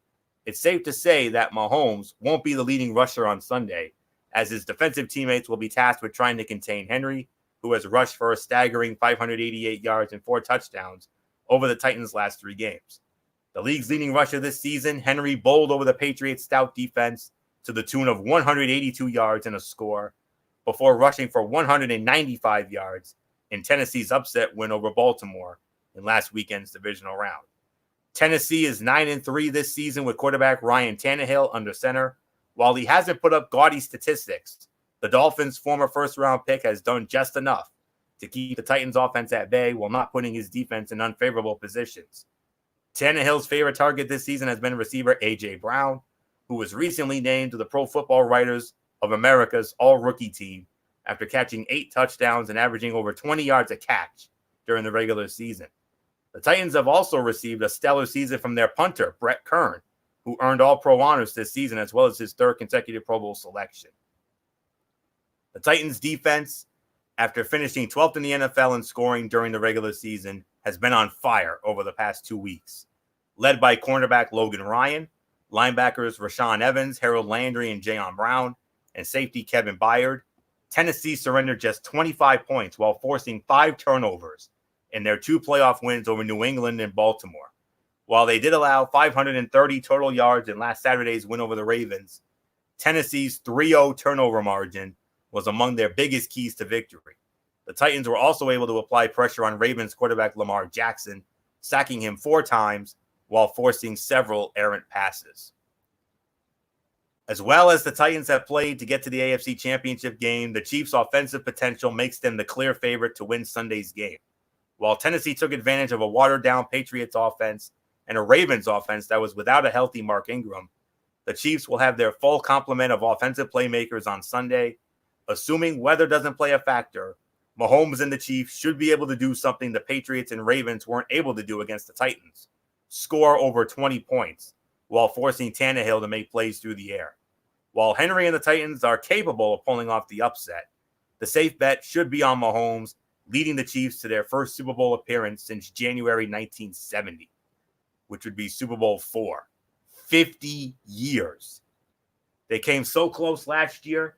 Speaker 1: It's safe to say that Mahomes won't be the leading rusher on Sunday, as his defensive teammates will be tasked with trying to contain Henry, who has rushed for a staggering 588 yards and 4 touchdowns over the Titans' last 3 games. The league's leading rusher this season, Henry bowled over the Patriots' stout defense to the tune of 182 yards and a score, before rushing for 195 yards in Tennessee's upset win over Baltimore in last weekend's divisional round. Tennessee is 9-3 this season with quarterback Ryan Tannehill under center. While he hasn't put up gaudy statistics, the Dolphins' former first-round pick has done just enough to keep the Titans' offense at bay while not putting his defense in unfavorable positions. Tannehill's favorite target this season has been receiver A.J. Brown, who was recently named to the Pro Football Writers of America's all-rookie team after catching 8 touchdowns and averaging over 20 yards a catch during the regular season. The Titans have also received a stellar season from their punter, Brett Kern, who earned All-Pro honors this season as well as his 3rd consecutive Pro Bowl selection. The Titans' defense, after finishing 12th in the NFL in scoring during the regular season, has been on fire over the past 2 weeks. Led by cornerback Logan Ryan, linebackers Rashaan Evans, Harold Landry, and Jayon Brown, and safety Kevin Byard, Tennessee surrendered just 25 points while forcing 5 turnovers in their 2 playoff wins over New England and Baltimore. While they did allow 530 total yards in last Saturday's win over the Ravens, Tennessee's 3-0 turnover margin was among their biggest keys to victory. The Titans were also able to apply pressure on Ravens quarterback Lamar Jackson, sacking him 4 times while forcing several errant passes. As well as the Titans have played to get to the AFC Championship game, the Chiefs' offensive potential makes them the clear favorite to win Sunday's game. While Tennessee took advantage of a watered-down Patriots offense and a Ravens offense that was without a healthy Mark Ingram, the Chiefs will have their full complement of offensive playmakers on Sunday. Assuming weather doesn't play a factor, Mahomes and the Chiefs should be able to do something the Patriots and Ravens weren't able to do against the Titans: score over 20 points while forcing Tannehill to make plays through the air. While Henry and the Titans are capable of pulling off the upset, the safe bet should be on Mahomes, leading the Chiefs to their first Super Bowl appearance since January 1970, which would be Super Bowl 4. 50 years. They came so close last year.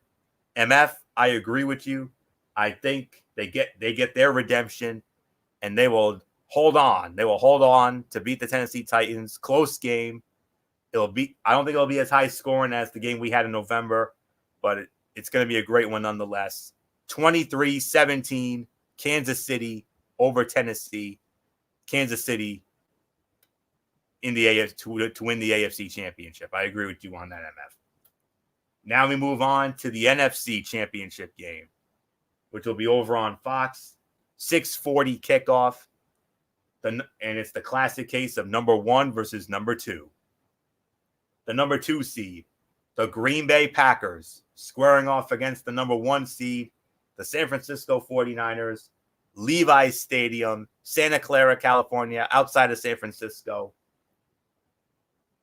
Speaker 1: MF, I agree with you. I think they get their redemption, and they will hold on. They will hold on to beat the Tennessee Titans. Close game. I don't think it'll be as high scoring as the game we had in November, but it's going to be a great one nonetheless. 23-17, Kansas City over Tennessee. Kansas City in the AFC to win the AFC Championship. I agree with you on that, MF. Now we move on to the NFC Championship game, which will be over on Fox. 6:40 kickoff. And it's the classic case of number 1 versus number 2. The number 2 seed, the Green Bay Packers, squaring off against the number 1 seed, the San Francisco 49ers, Levi's Stadium, Santa Clara, California, outside of San Francisco.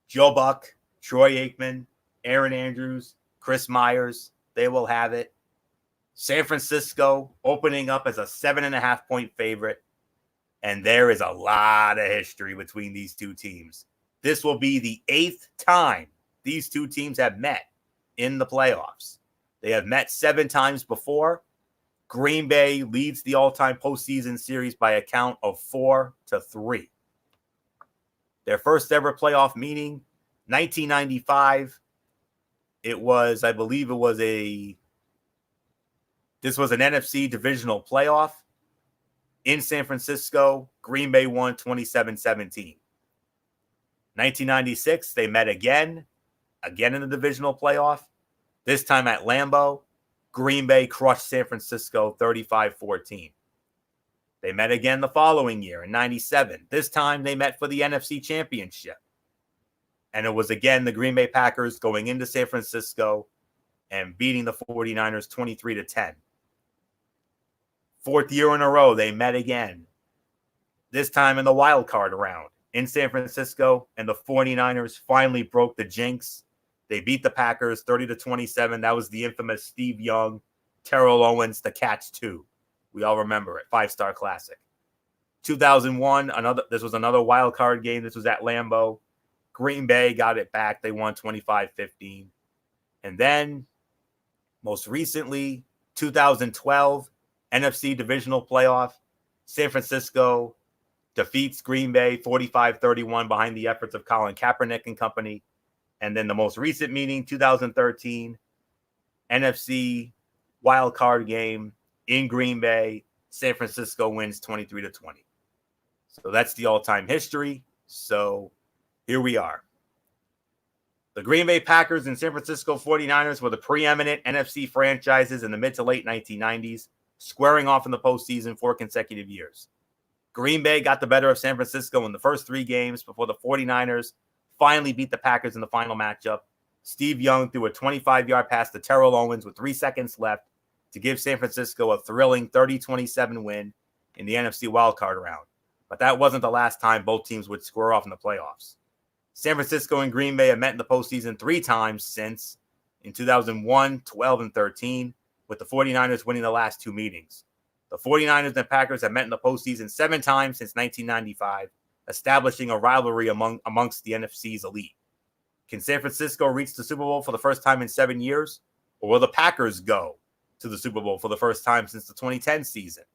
Speaker 1: Joe Buck, Troy Aikman, Aaron Andrews, Chris Myers, they will have it. San Francisco opening up as a 7.5-point favorite. And there is a lot of history between these two teams. This will be the 8th time these two teams have met in the playoffs. They have met 7 times before. Green Bay leads the all-time postseason series by a count of 4-3. Their first ever playoff meeting, 1995. It was, I believe this was an NFC divisional playoff in San Francisco. Green Bay won 27-17. 1996, they met again in the divisional playoff. This time at Lambeau, Green Bay crushed San Francisco 35-14. They met again the following year in 97. This time they met for the NFC Championship. And it was again the Green Bay Packers going into San Francisco and beating the 49ers 23-10. 4th year in a row, they met again. This time in the wild card round in San Francisco, and the 49ers finally broke the jinx. They beat the Packers 30-27. That was the infamous Steve Young, Terrell Owens, the Catch 2. We all remember it. 5-star classic. 2001, this was another wild card game. This was at Lambeau. Green Bay got it back. They won 25-15. And then, most recently, 2012, NFC divisional playoff. San Francisco defeats Green Bay 45-31 behind the efforts of Colin Kaepernick and company. And then the most recent meeting, 2013, NFC wild card game in Green Bay. San Francisco wins 23-20. So that's the all-time history. So here we are. The Green Bay Packers and San Francisco 49ers were the preeminent NFC franchises in the mid to late 1990s, squaring off in the postseason 4 consecutive years. Green Bay got the better of San Francisco in the first 3 games before the 49ers finally beat the Packers in the final matchup. Steve Young threw a 25-yard pass to Terrell Owens with 3 seconds left to give San Francisco a thrilling 30-27 win in the NFC wildcard round. But that wasn't the last time both teams would square off in the playoffs. San Francisco and Green Bay have met in the postseason 3 times since, in 2001, 12, and 13, with the 49ers winning the last 2 meetings. The 49ers and Packers have met in the postseason 7 times since 1995, establishing a rivalry amongst the NFC's elite. Can San Francisco reach the Super Bowl for the first time in 7 years? Or will the Packers go to the Super Bowl for the first time since the 2010 season?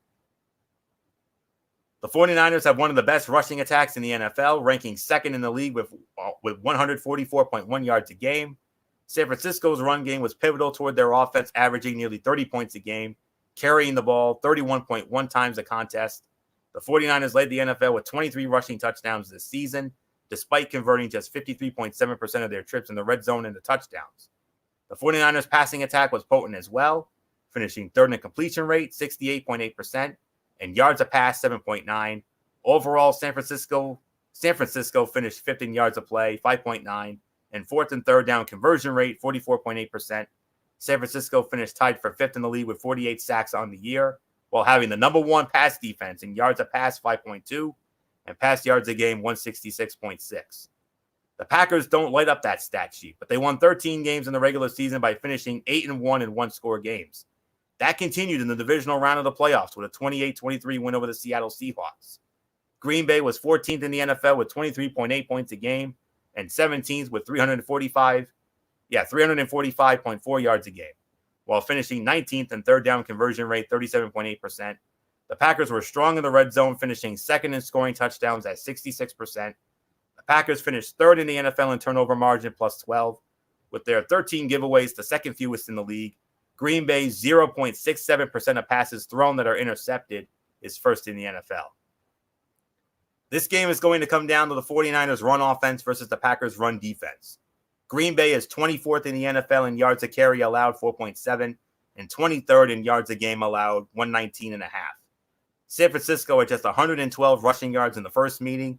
Speaker 1: The 49ers have one of the best rushing attacks in the NFL, ranking 2nd in the league with 144.1 yards a game. San Francisco's run game was pivotal toward their offense, averaging nearly 30 points a game, carrying the ball 31.1 times a contest. The 49ers led the NFL with 23 rushing touchdowns this season, despite converting just 53.7% of their trips in the red zone into touchdowns. The 49ers passing attack was potent as well, finishing 3rd in completion rate, 68.8%, and yards a pass, 7.9. Overall, San Francisco finished 5th in yards of play, 5.9, and 4th and 3rd down conversion rate, 44.8%. San Francisco finished tied for 5th in the league with 48 sacks on the year, while having the number 1 pass defense in yards a pass, 5.2, and pass yards a game, 166.6. The Packers don't light up that stat sheet, but they won 13 games in the regular season by finishing 8-1 in one-score games. That continued in the divisional round of the playoffs with a 28-23 win over the Seattle Seahawks. Green Bay was 14th in the NFL with 23.8 points a game and 17th with 345.4 yards a game, while finishing 19th in 3rd down conversion rate, 37.8%. The Packers were strong in the red zone, finishing 2nd in scoring touchdowns at 66%. The Packers finished 3rd in the NFL in turnover margin, plus 12. With their 13 giveaways, the 2nd fewest in the league. Green Bay's 0.67% of passes thrown that are intercepted is 1st in the NFL. This game is going to come down to the 49ers run offense versus the Packers run defense. Green Bay is 24th in the NFL in yards a carry allowed, 4.7, and 23rd in yards a game allowed, 119.5. San Francisco had just 112 rushing yards in the first meeting,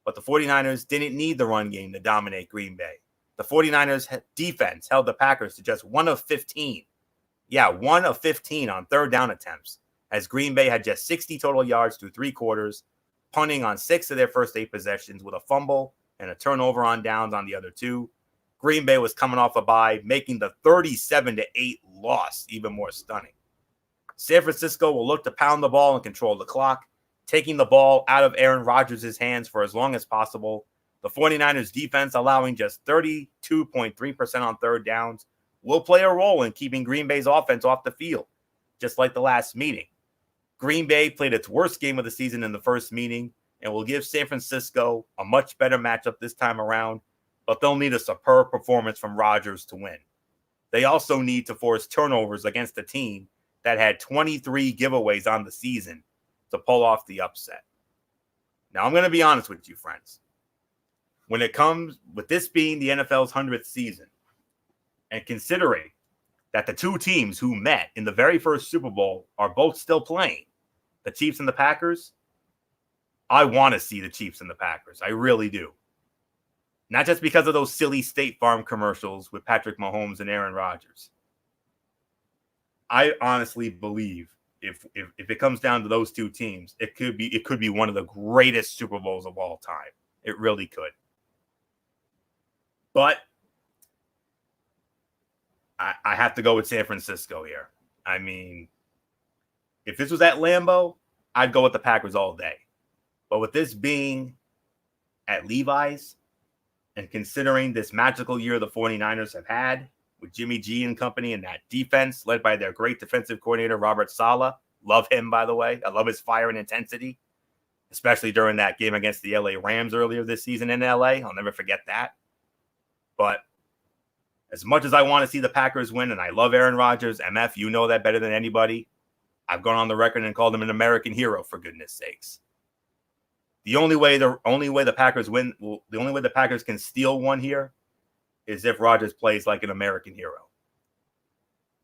Speaker 1: but the 49ers didn't need the run game to dominate Green Bay. The 49ers defense held the Packers to just 1 of 15. Yeah, 1 of 15 on 3rd down attempts, as Green Bay had just 60 total yards through 3 quarters, punting on 6 of their first 8 possessions with a fumble and a turnover on downs on the other 2. Green Bay was coming off a bye, making the 37-8 loss even more stunning. San Francisco will look to pound the ball and control the clock, taking the ball out of Aaron Rodgers' hands for as long as possible. The 49ers defense, allowing just 32.3% on third downs, will play a role in keeping Green Bay's offense off the field, just like the last meeting. Green Bay played its worst game of the season in the first meeting and will give San Francisco a much better matchup this time around, but they'll need a superb performance from Rodgers to win. They also need to force turnovers against a team that had 23 giveaways on the season to pull off the upset. Now, I'm going to be honest with you, friends. When it comes with this being the NFL's 100th season, and considering that the two teams who met in the very first Super Bowl are both still playing, the Chiefs and the Packers, I want to see the Chiefs and the Packers. I really do. Not just because of those silly State Farm commercials with Patrick Mahomes and Aaron Rodgers. I honestly believe if it comes down to those two teams, it could be one of the greatest Super Bowls of all time. It really could. But I have to go with San Francisco here. I mean, if this was at Lambeau, I'd go with the Packers all day. But with this being at Levi's, and considering this magical year the 49ers have had with Jimmy G and company and that defense led by their great defensive coordinator, Robert Saleh. Love him, by the way. I love his fire and intensity, especially during that game against the LA Rams earlier this season in LA. I'll never forget that. But as much as I want to see the Packers win, and I love Aaron Rodgers, MF, you know that better than anybody. I've gone on the record and called him an American hero, for goodness sakes. The only way the Packers win, the only way the Packers can steal one here is if Rodgers plays like an American hero.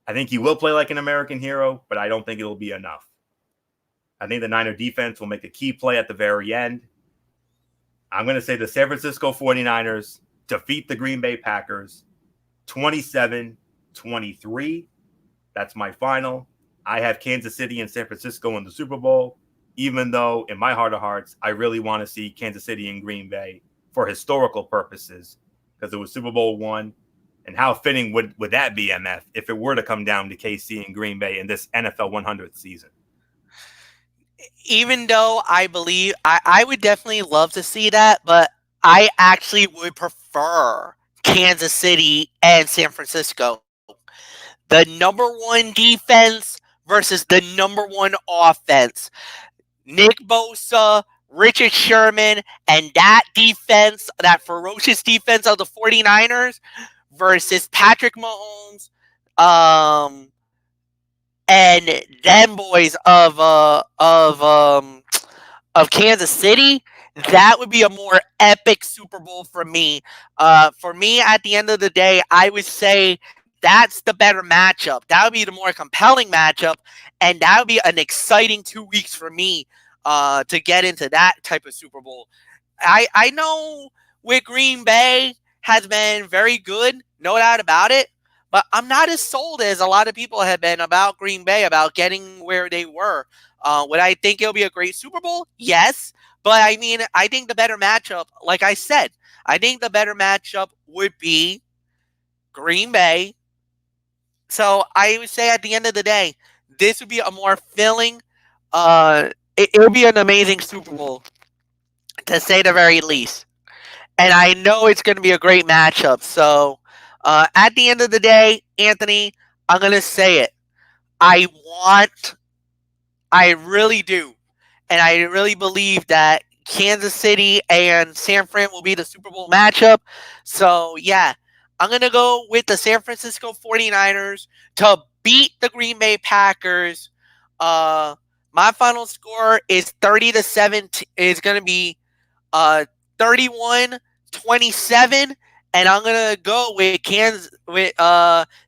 Speaker 1: I think he will play like an American hero, but I don't think it'll be enough. I think the Niner defense will make a key play at the very end. I'm going to say the San Francisco 49ers defeat the Green Bay Packers 27-23. That's my final. I have Kansas City and San Francisco in the Super Bowl, even though in my heart of hearts, I really want to see Kansas City and Green Bay for historical purposes because it was Super Bowl I. And how fitting would that be, MF, if it were to come down to KC and Green Bay in this NFL 100th season?
Speaker 2: Even though I believe I would definitely love to see that, but I actually would prefer Kansas City and San Francisco. The number one defense versus the number one offense. Nick Bosa, Richard Sherman, and that defense, that ferocious defense of the 49ers versus Patrick Mahomes, and them boys of Kansas City. That would be a more epic Super Bowl for me. For me, at the end of the day, I would say that's the better matchup. That would be the more compelling matchup, and that would be an exciting 2 weeks for me to get into that type of Super Bowl. I know with Green Bay has been very good, no doubt about it, but I'm not as sold as a lot of people have been about Green Bay, about getting where they were. Would I think it'll be a great Super Bowl? Yes. But I mean, I think the better matchup, like I said, I think the better matchup would be Green Bay. So I would say at the end of the day, this would be a more filling, it would be an amazing Super Bowl, to say the very least. And I know it's going to be a great matchup. So at the end of the day, Anthony, I'm going to say it. I really do. And I really believe that Kansas City and San Fran will be the Super Bowl matchup. So, yeah, I'm going to go with the San Francisco 49ers to beat the Green Bay Packers. My final score is 30-7. It's going to be 31-27. And I'm going to go with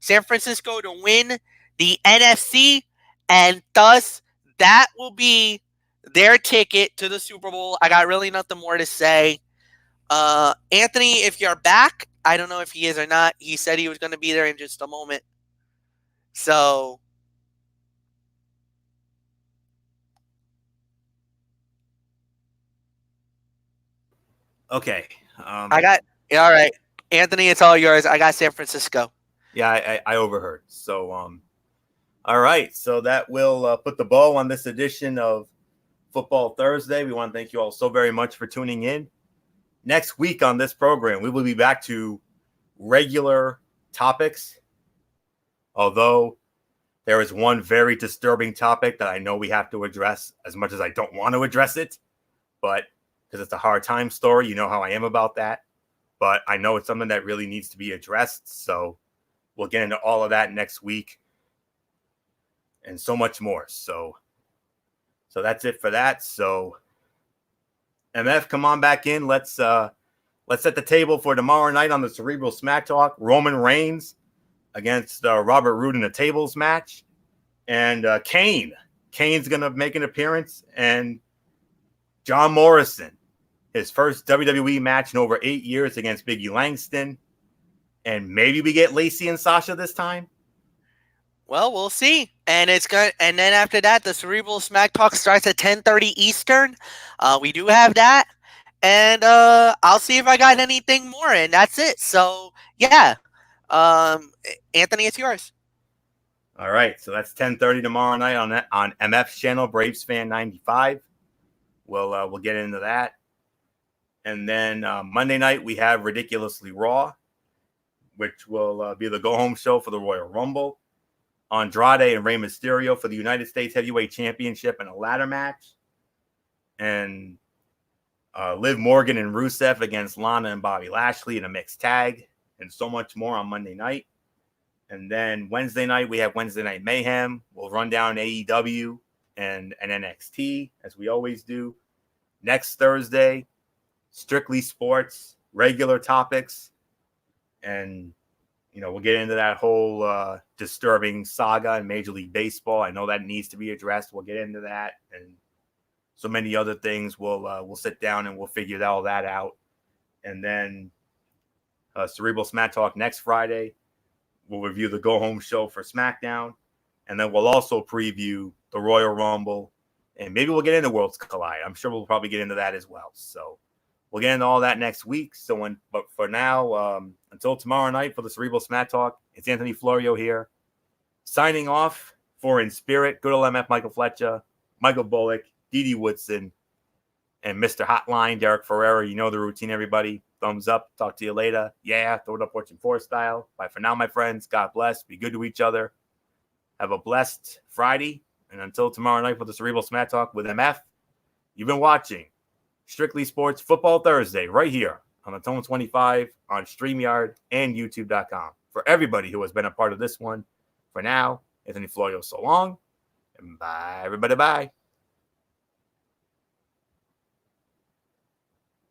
Speaker 2: San Francisco to win the NFC. And thus, that will be their ticket to the Super Bowl. I got really nothing more to say. Anthony, if you're back, I don't know if he is or not. He said he was going to be there in just a moment. So,
Speaker 1: Okay.
Speaker 2: all right. Anthony, it's all yours. I got San Francisco.
Speaker 1: Yeah, I overheard. So All right, so that will put the bow on this edition of Football Thursday. We want to thank you all so very much for tuning in. Next week on this program, we will be back to regular topics, although there is one very disturbing topic that I know we have to address, as much as I don't want to address it, but because it's a hard time story, you know how I am about that. But I know it's something that really needs to be addressed, so we'll get into all of that next week and so much more. So that's it for that. So MF, come on back in. Let's set the table for tomorrow night on the Cerebral Smack Talk. Roman Reigns against Robert Roode in a tables match, and Kane's gonna make an appearance, and John Morrison, his first WWE match in over 8 years against Biggie Langston, and maybe we get Lacey and Sasha this time.
Speaker 2: Well, we'll see. And it's good. And then after that, the Cerebral Smack Talk starts at 10:30 Eastern. We do have that. And I'll see if I got anything more. And that's it. So, yeah. Anthony, it's yours.
Speaker 1: All right. So that's 10:30 tomorrow night on MF's channel, Braves Fan 95. We'll get into that. And then Monday night, we have Ridiculously Raw, which will be the go-home show for the Royal Rumble. Andrade and Rey Mysterio for the United States Heavyweight Championship in a ladder match. And Liv Morgan and Rusev against Lana and Bobby Lashley in a mixed tag. And so much more on Monday night. And then Wednesday night, we have Wednesday Night Mayhem. We'll run down AEW and NXT, as we always do. Next Thursday, Strictly Sports, regular topics. And we'll get into that whole disturbing saga in Major League Baseball. I know that needs to be addressed. We'll get into that and so many other things. We'll sit down and we'll figure all that out. And then Cerebral Smack Talk next Friday. We'll review the go-home show for SmackDown. And then we'll also preview the Royal Rumble. And maybe we'll get into Worlds Collide. I'm sure we'll probably get into that as well. So we'll get into all that next week. But for now, until tomorrow night for the Cerebral Smack Talk, it's Anthony Florio here, signing off for In Spirit, good old MF Michael Fletcher, Michael Bullock, Dee Woodson, and Mr. Hotline, Derek Ferreira. You know the routine, everybody. Thumbs up. Talk to you later. Yeah, throw it up, Fortune 4 style. Bye for now, my friends. God bless. Be good to each other. Have a blessed Friday. And until tomorrow night for the Cerebral Smack Talk with MF, you've been watching Strictly Sports Football Thursday right here on the Tone 25 on StreamYard and YouTube.com. For everybody who has been a part of this one, for now, Anthony Florio, so long. And bye, everybody. Bye.